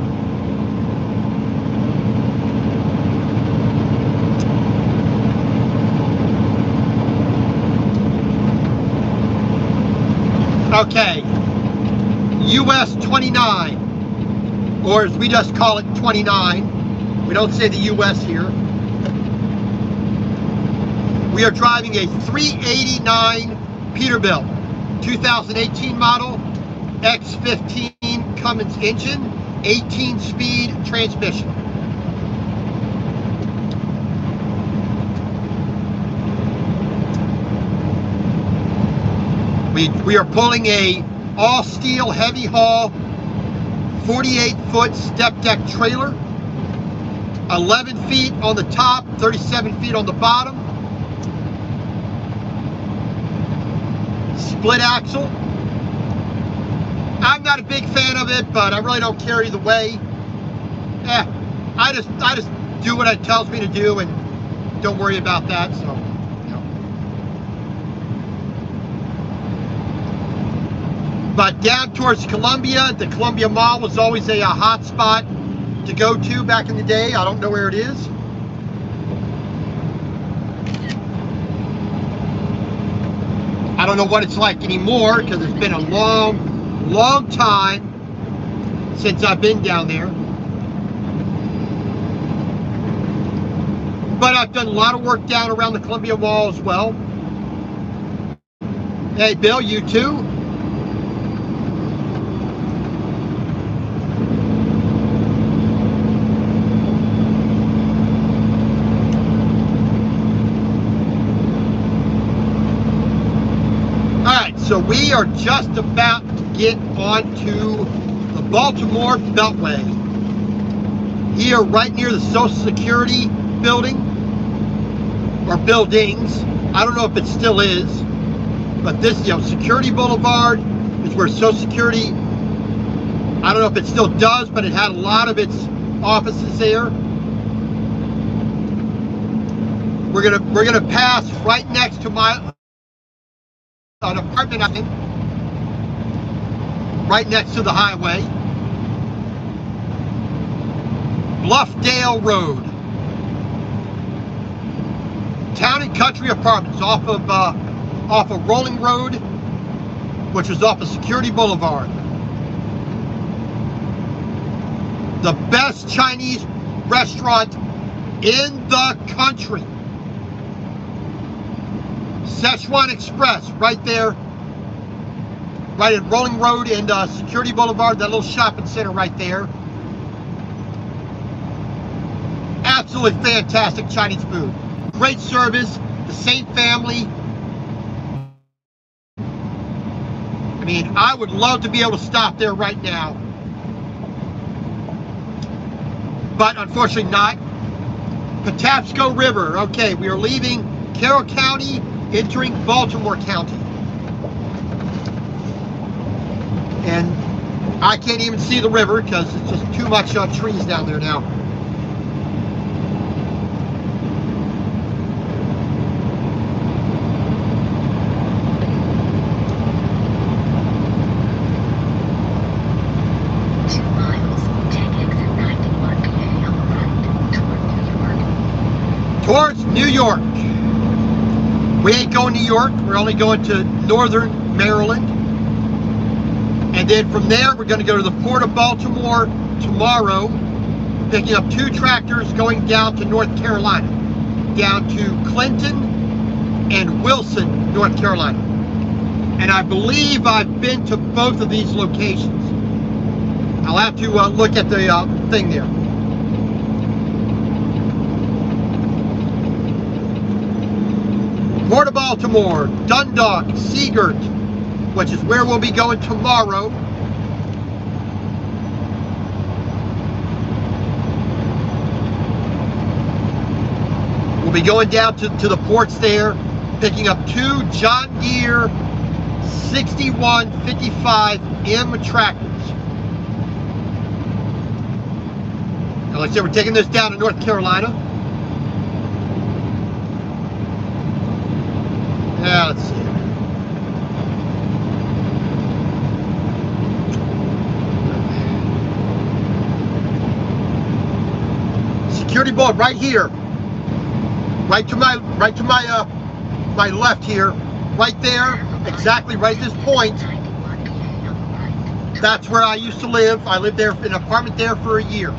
A: Okay, US 29, or as we just call it, 29. We don't say the US here. We are driving a 389 Peterbilt, 2018 model, X15 Cummins engine, 18-speed transmission. We are pulling a all-steel heavy haul 48-foot step deck trailer, 11 feet on the top, 37 feet on the bottom. Split axle. I'm not a big fan of it, but I really don't care either way. I just do what it tells me to do and don't worry about that. So, you know. But down towards Columbia, the Columbia Mall was always a hot spot to go to back in the day. I don't know where it is. I don't know what it's like anymore because it's been a long time since I've been down there. But I've done a lot of work down around the Columbia Mall as well. Hey, Bill, you too? So we are just about to get onto the Baltimore Beltway. Here, right near the Social Security building, or buildings. I don't know if it still is, but this, you know, Security Boulevard is where Social Security, I don't know if it still does, but it had a lot of its offices there. We're gonna pass right next to an apartment, I think, right next to the highway. Bluffdale Road. Town and Country Apartments off of Rolling Road, which was off of Security Boulevard. The best Chinese restaurant in the country. Szechuan Express, right there. Right at Rolling Road and Security Boulevard, that little shopping center right there. Absolutely fantastic Chinese food. Great service, the same family. I mean, I would love to be able to stop there right now. But unfortunately not. Patapsco River. Okay, we are leaving Carroll County, entering Baltimore County. And I can't even see the river because it's just too much trees down there now. Towards New York. We ain't going to New York. We're only going to northern Maryland. And then from there, we're going to go to the Port of Baltimore tomorrow, picking up 2 tractors going down to North Carolina, down to Clinton and Wilson, North Carolina. And I believe I've been to both of these locations. I'll have to look at the thing there. Port of Baltimore, Dundalk, Seagirt, which is where we'll be going tomorrow. We'll be going down to the ports there, picking up 2 John Deere 6155M tractors. And like I said, we're taking this down to North Carolina. Yeah, let's see. Security board right here. Right to my my left here. Right there. Exactly right at this point. That's where I used to live. I lived there in an apartment there for a year.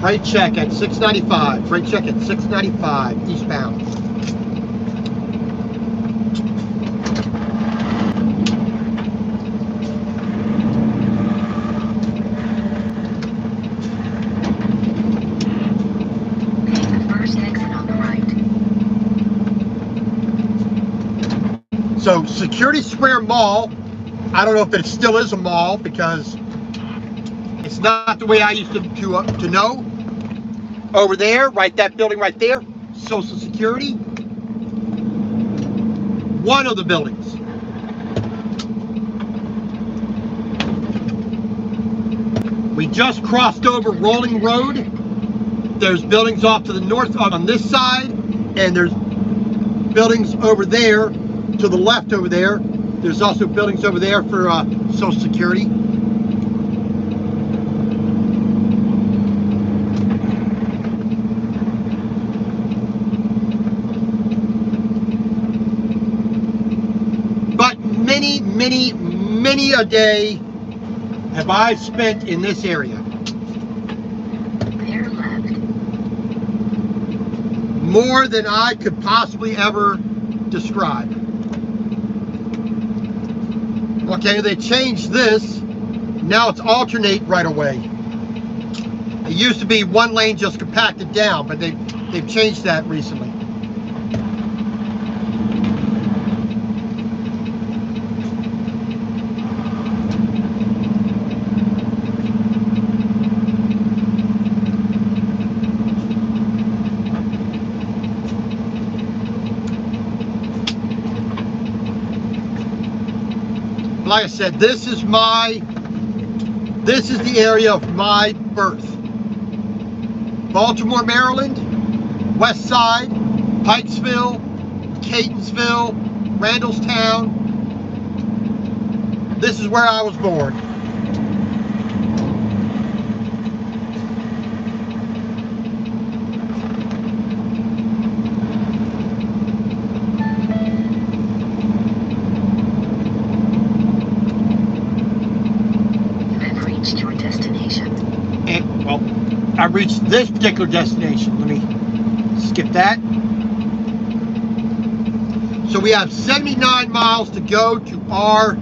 A: Freight check at 695. Freight check at 695 eastbound.
B: Take the first exit on the right.
A: So Security Square Mall, I don't know if it still is a mall because it's not the way I used to know. Over there, right, that building right there, Social Security. One of the buildings. We just crossed over Rolling Road. There's buildings off to the north on this side, and there's buildings over there to the left over there. There's also buildings over there for Social Security. Many a day have I spent in this area.
B: Bear left.
A: More than I could possibly ever describe. Okay, they changed this. Now it's alternate right away. It used to be one lane just compacted down, but they've changed that recently. Like I said, this is the area of my birth. Baltimore, Maryland, West Side, Pikesville, Catonsville, Randallstown. This is where I was born. I've reached this particular destination. Let me skip that. So we have 79 miles to go to our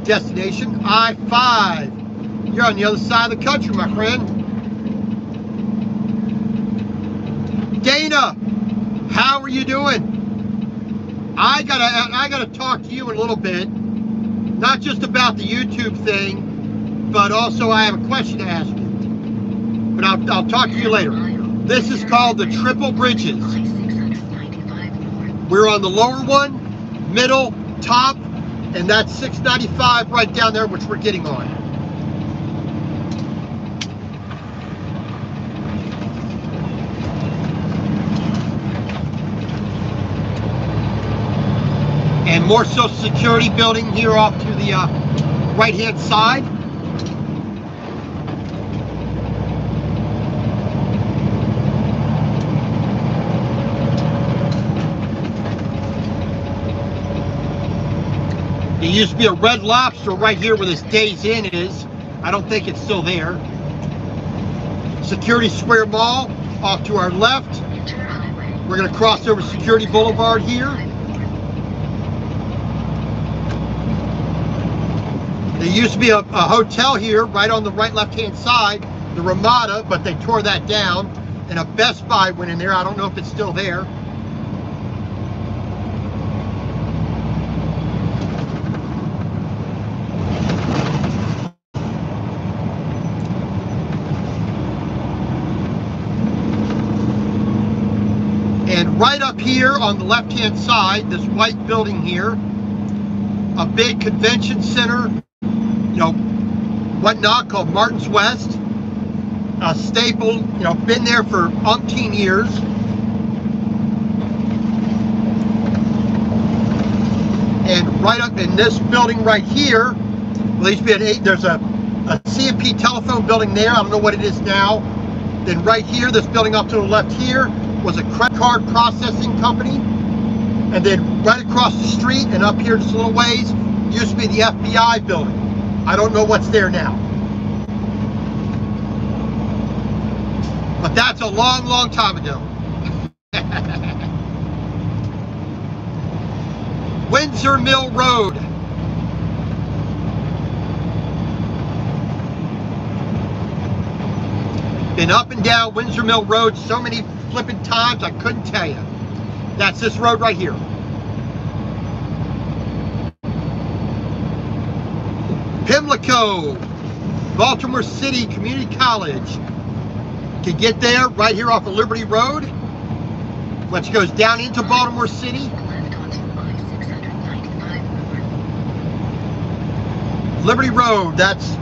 A: destination, I-5. You're on the other side of the country, my friend. Dana, how are you doing? I gotta talk to you in a little bit, not just about the YouTube thing, but also I have a question to ask you. But I'll talk to you later. This is called the Triple Bridges. We're on the lower one, middle, top, and that's 695 right down there, which we're getting on. And more Social Security building here off to the right-hand side. There used to be a Red Lobster right here where this Days Inn is. I don't think it's still there. Security Square Mall off to our left. We're going to cross over Security Boulevard here. There used to be a hotel here right on the right left-hand side, the Ramada, but they tore that down. And a Best Buy went in there. I don't know if it's still there. And right up here on the left-hand side, this white building here, a big convention center, whatnot, called Martin's West. A staple, been there for umpteen years. And right up in this building right here, well, there's a CMP telephone building there. I don't know what it is now. Then right here, this building up to the left here, was a credit card processing company. And then right across the street and up here just a little ways, used to be the FBI building. I don't know what's there now. But that's a long, long time ago. Windsor Mill Road. Been up and down Windsor Mill Road so many flipping times I couldn't tell you. That's this road right here. Pimlico, Baltimore City Community College. Can get there right here off of Liberty Road, which goes down into Baltimore City. Liberty Road, that's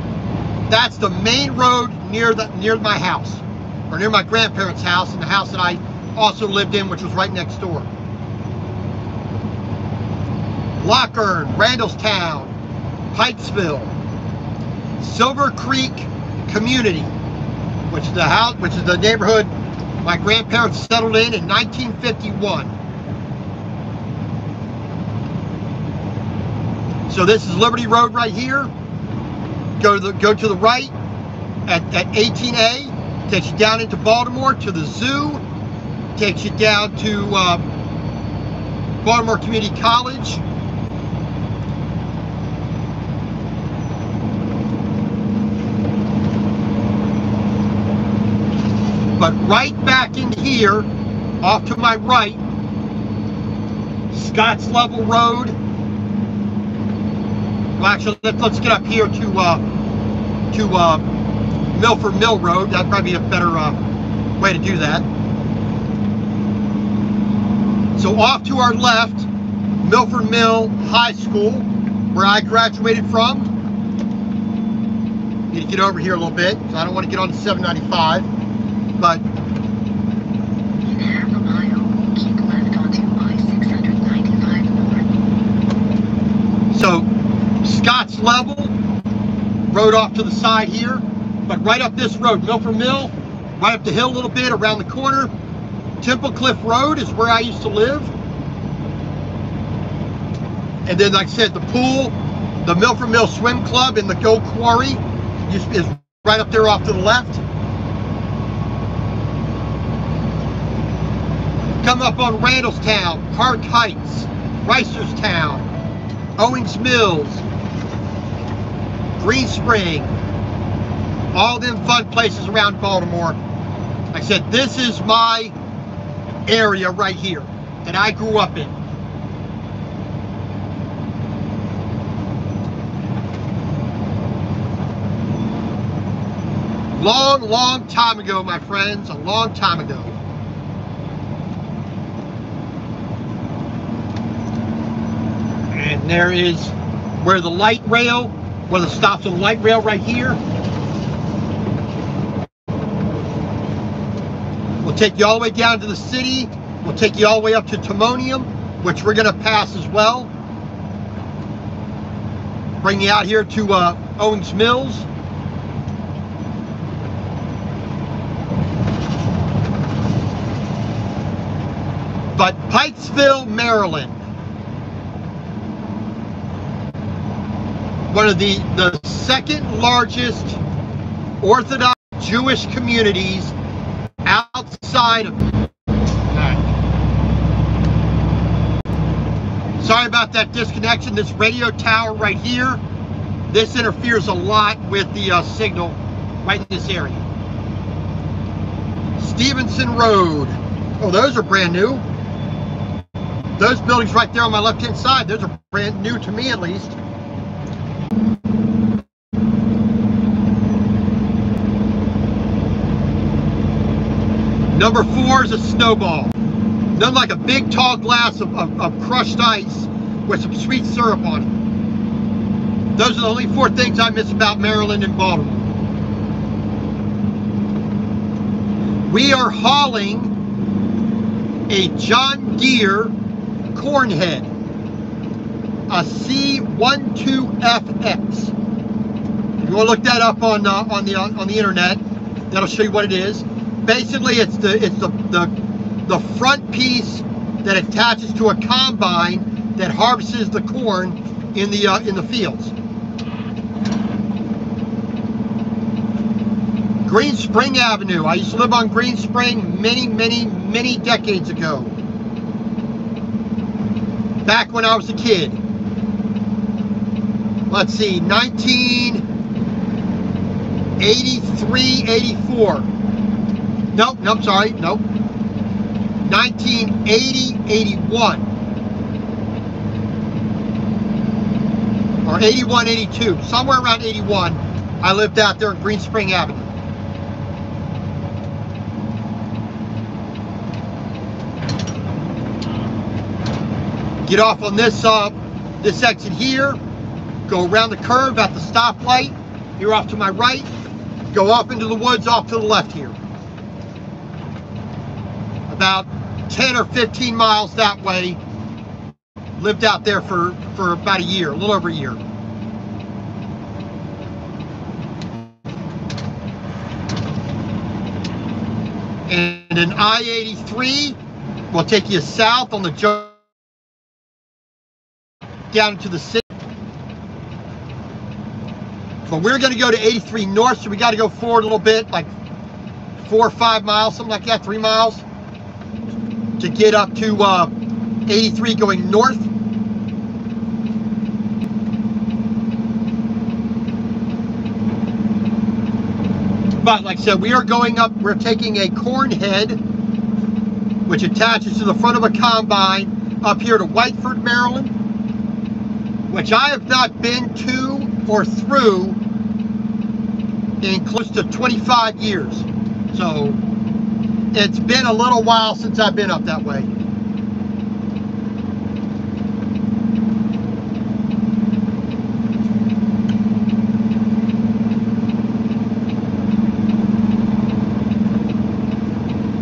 A: the main road near my house, or near my grandparents' house, and the house that I also lived in, which was right next door. Lockern, Randallstown, Pikesville, Silver Creek Community, which is the neighborhood my grandparents settled in 1951. So this is Liberty Road right here. Go to the right at 18A, takes you down into Baltimore to the zoo, takes you down to Baltimore Community College. But right back in here, off to my right, Scotts Level Road. Well, actually, let's get up here to Milford Mill Road. That'd probably be a better way to do that. So off to our left, Milford Mill High School, where I graduated from. Need to get over here a little bit, so I don't want to get on to 795. But
B: in half a mile, keep left onto I-695 north.
A: So Scotts Level road off to the side here, but right up this road, Milford Mill, right up the hill a little bit, around the corner, Temple Cliff Road is where I used to live. And then, like I said, the pool, the Milford Mill Swim Club and the Gold Quarry is right up there off to the left. come up on Randallstown, Park Heights, Reisterstown, Owings Mills, Green Spring, all them fun places around Baltimore. Like I said, this is my area right here that I grew up in. Long, long time ago, my friends, a long time ago. And there is where the light rail, where the stops on the light rail right here. We'll take you all the way down to the city. We'll take you all the way up to Timonium, which we're going to pass as well. Bring you out here to Owings Mills. But Pikesville, Maryland, one of the second largest Orthodox Jewish communities outside of... Sorry about that disconnection. This radio tower right here, this interferes a lot with the signal right in this area. Stevenson Road. Oh, those are brand new. Those buildings right there on my left-hand side, those are brand new to me at least. Number 4 is a snowball. Nothing like a big tall glass of crushed ice with some sweet syrup on it. Those are the only 4 things I miss about Maryland and Baltimore. We are hauling a John Deere corn head, a C12FX. If you want to look that up on the internet, that'll show you what it is. Basically, it's the front piece that attaches to a combine that harvests the corn in the fields. Green Spring Avenue. I used to live on Green Spring many decades ago. Back when I was a kid. Let's see, 1983, 84. Nope, sorry, nope. 1980, 81. Or 81, 82. Somewhere around 81, I lived out there in Green Spring Avenue. Get off on this exit here, go around the curve at the stoplight. You're off to my right. Go off into the woods off to the left here. About 10 or 15 miles that way. Lived out there for about a year, a little over a year. And an I-83 will take you south on the down into the city. But we're going to go to 83 north, so we got to go forward a little bit, like 4 or 5 miles, something like that, 3 miles, to get up to 83 going north. But like I said, we are going up, we're taking a corn head, which attaches to the front of a combine, up here to Whiteford, Maryland, which I have not been to or through in close to 25 years. So it's been a little while since I've been up that way.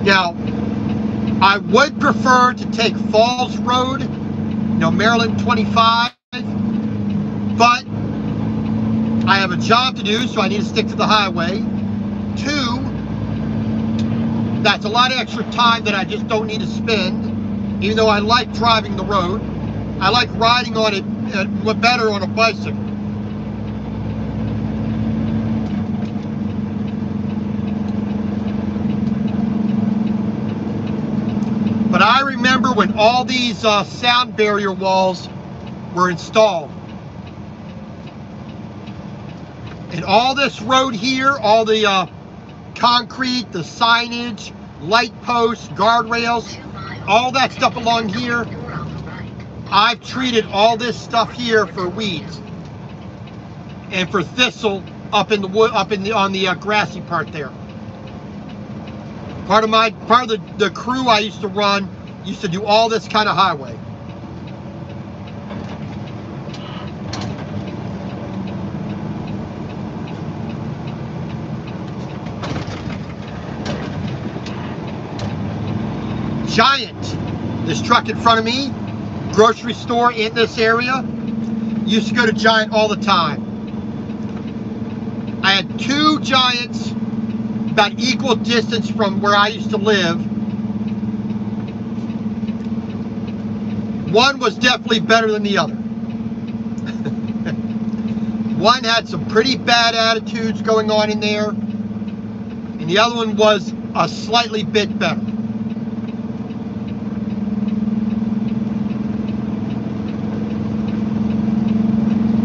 A: Now, I would prefer to take Falls Road, Maryland 25, but I have a job to do, so I need to stick to the highway. 2, that's a lot of extra time that I just don't need to spend, even though I like driving the road. I like riding on it better on a bicycle. But I remember when all these sound barrier walls were installed. And all this road here, all the concrete, the signage, light posts, guardrails,
B: 2 miles,
A: all that stuff along
B: take
A: here,
B: the door on the right.
A: I've treated all this stuff here for weeds and for thistle up in the wood, on the grassy part there. Part of the crew I used to run used to do all this kind of highway. Giant, this truck in front of me, grocery store in this area, used to go to Giant all the time. I had 2 Giants about equal distance from where I used to live. One was definitely better than the other. One had some pretty bad attitudes going on in there, and the other one was a slightly bit better.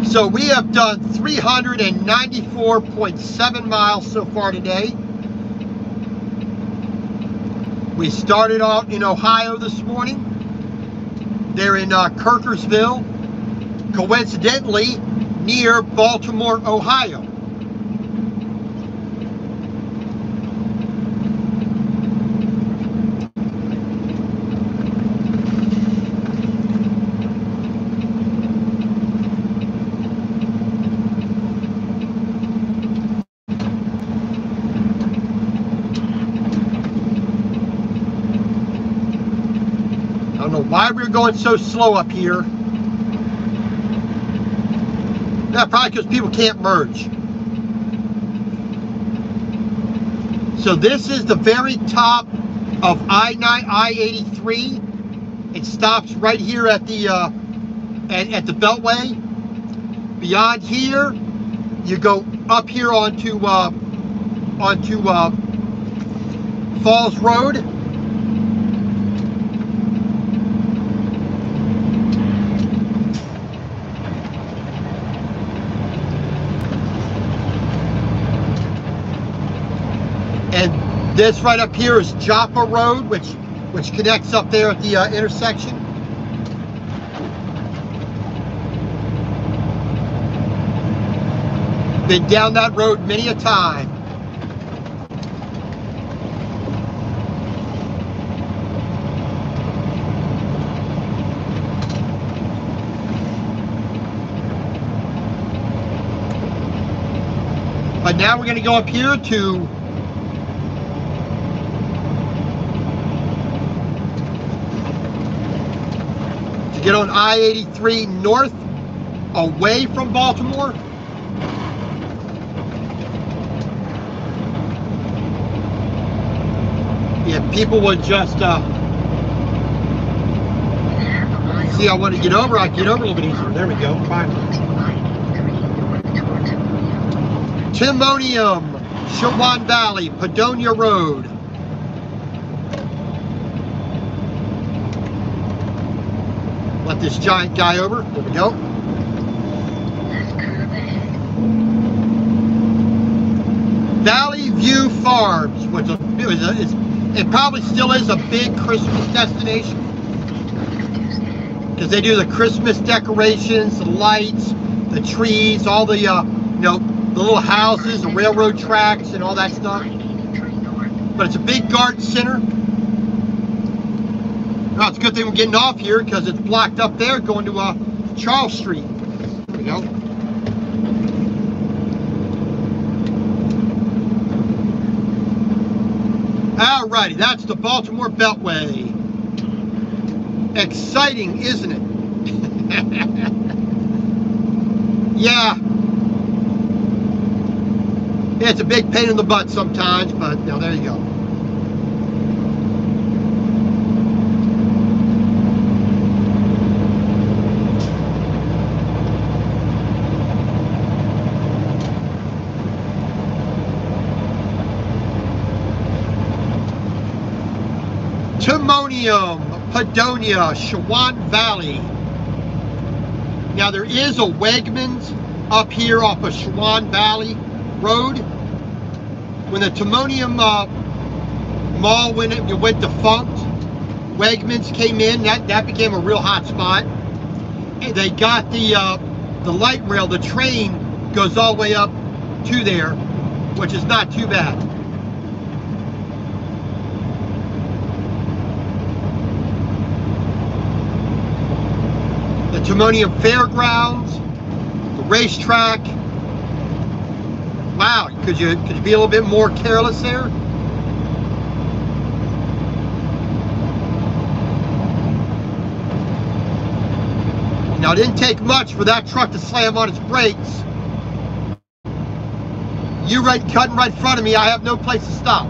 A: So we have done 394.7 miles so far today. We started out in Ohio this morning. They're in Kirkersville, coincidentally near Baltimore, Ohio. I don't know why we're going so slow up here. Yeah, probably because people can't merge. So this is the very top of I-83. It stops right here at the Beltway. Beyond here, you go up here onto Falls Road. And this right up here is Joppa Road, which connects up there at the intersection. Been down that road many a time. But now we're going to go up here to get on I-83 north, away from Baltimore. Yeah, people would just see I want to get over. I get over a little bit easier. There we go. Finally. Timonium, Shawan Valley, Padonia Road. Let this giant guy over. There we go.
B: Left curve ahead.
A: Valley View Farms, which it probably still is a big Christmas destination because they do the Christmas decorations, the lights, the trees, all the the little houses, the railroad tracks, and all that stuff. But it's a big garden center. Well, it's a good thing we're getting off here because it's blocked up there going to Charles Street. There we go. Alrighty, that's the Baltimore Beltway. Exciting, isn't it? Yeah. It's a big pain in the butt sometimes, but there you go. Timonium Padonia, Shawan Valley. Now there is a Wegmans up here off of Shawan Valley Road. When the Timonium Mall went defunct, Wegmans came in. That became a real hot spot. And they got the light rail. The train goes all the way up to there, which is not too bad. The Timonium Fairgrounds, the racetrack. Wow, could you be a little bit more careless there? Now, it didn't take much for that truck to slam on its brakes. You cutting right in front of me, I have no place to stop.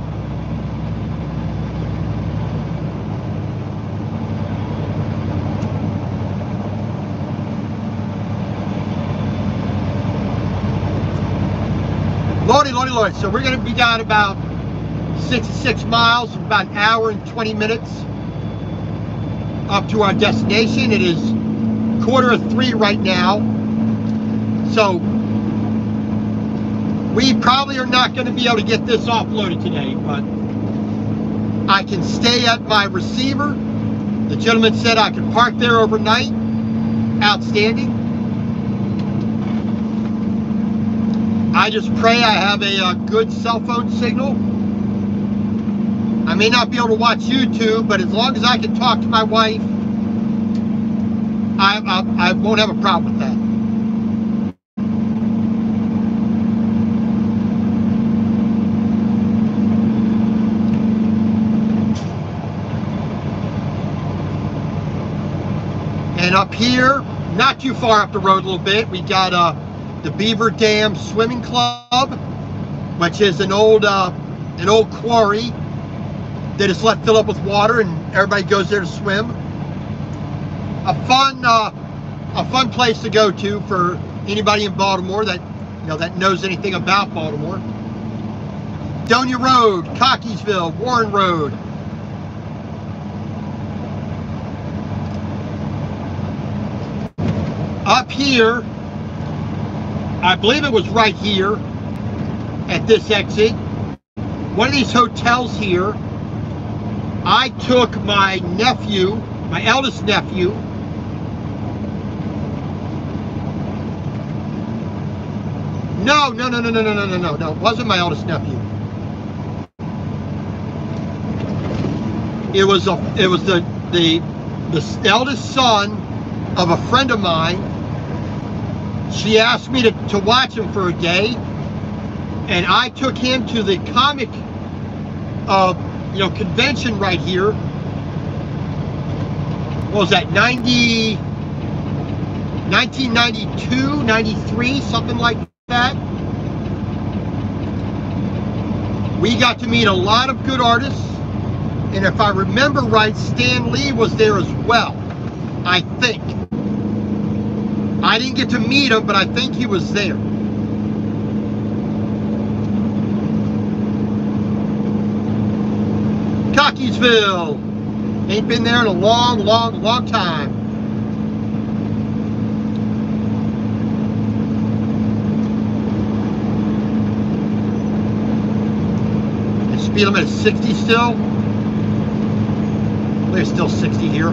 A: Lordy, lordy, lordy. So we're going to be down about 66 miles, about an hour and 20 minutes up to our destination. It is 2:45 right now. So we probably are not going to be able to get this offloaded today, but I can stay at my receiver. The gentleman said I could park there overnight. Outstanding. I just pray I have a good cell phone signal. I may not be able to watch YouTube, but as long as I can talk to my wife, I won't have a problem with that. And up here, not too far up the road a little bit, we got the Beaver Dam Swimming Club, which is an old quarry that is let fill up with water, and everybody goes there to swim. A fun place to go to for anybody in Baltimore that that knows anything about Baltimore. Donia Road, Cockeysville, Warren Road. Up here, I believe it was right here at this exit, one of these hotels here. I took my nephew, my eldest nephew, no, it wasn't my eldest nephew. It was the eldest son of a friend of mine. She asked me to watch him for a day, and I took him to the comic convention right here. What was that, 1992, 93, something like that. We got to meet a lot of good artists, and if I remember right, Stan Lee was there as well, I think. I didn't get to meet him, but I think he was there. Cockeysville. Ain't been there in a long, long, long time. The speed limit is 60 still. There's still 60 here.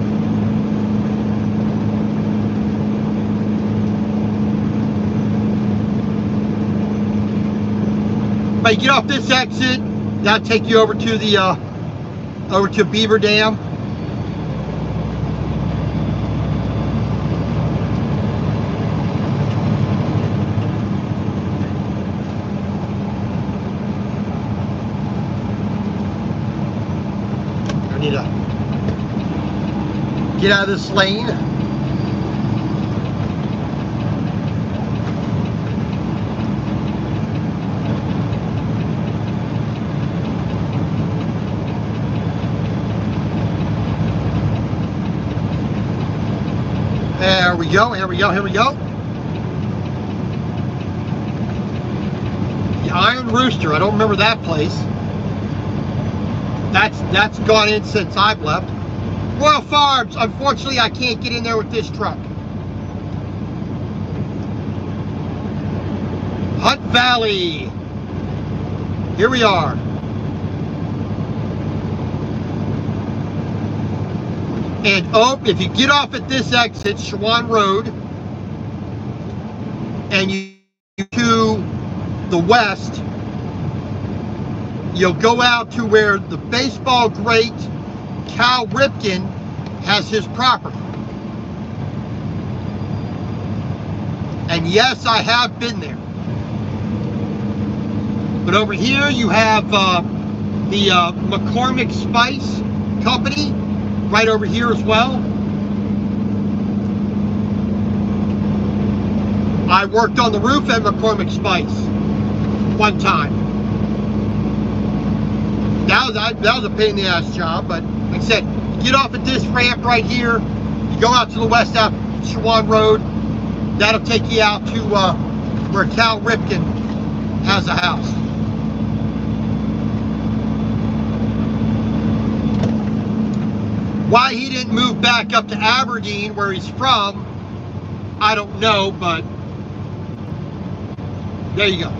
A: But you get off this exit, that'll take you over to the over to Beaver Dam. I need to get out of this lane. There we go, here we go, here we go. The Iron Rooster, I don't remember that place. That's gone in since I've left. Royal Farms, unfortunately, I can't get in there with this truck. Hunt Valley. Here we are. And oh, if you get off at this exit, Shawan Road, and you to the west, you'll go out to where the baseball great Cal Ripken has his property. And yes, I have been there. But over here you have the McCormick Spice Company right over here as well. I worked on the roof at McCormick Spice one time. That was a pain in the ass job, but like I said, you get off at this ramp right here, you go out to the west out Shawan Road, that'll take you out to where Cal Ripken has a house. Why he didn't move back up to Aberdeen, where he's from, I don't know, but there you go.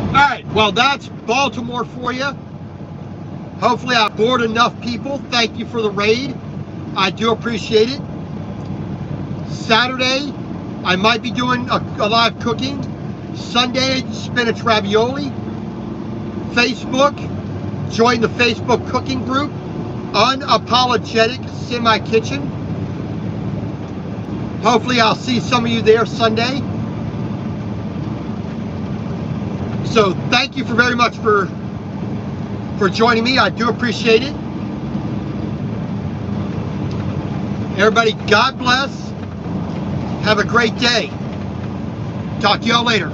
A: All right, well, that's Baltimore for you. Hopefully I bored enough people. Thank you for the raid. I do appreciate it. Saturday, I might be doing a live cooking. Sunday, spinach ravioli. Facebook, join the Facebook cooking group. Unapologetic Semi Kitchen. Hopefully I'll see some of you there Sunday. So thank you very much for joining me. I do appreciate it. Everybody, God bless. Have a great day. Talk to y'all later.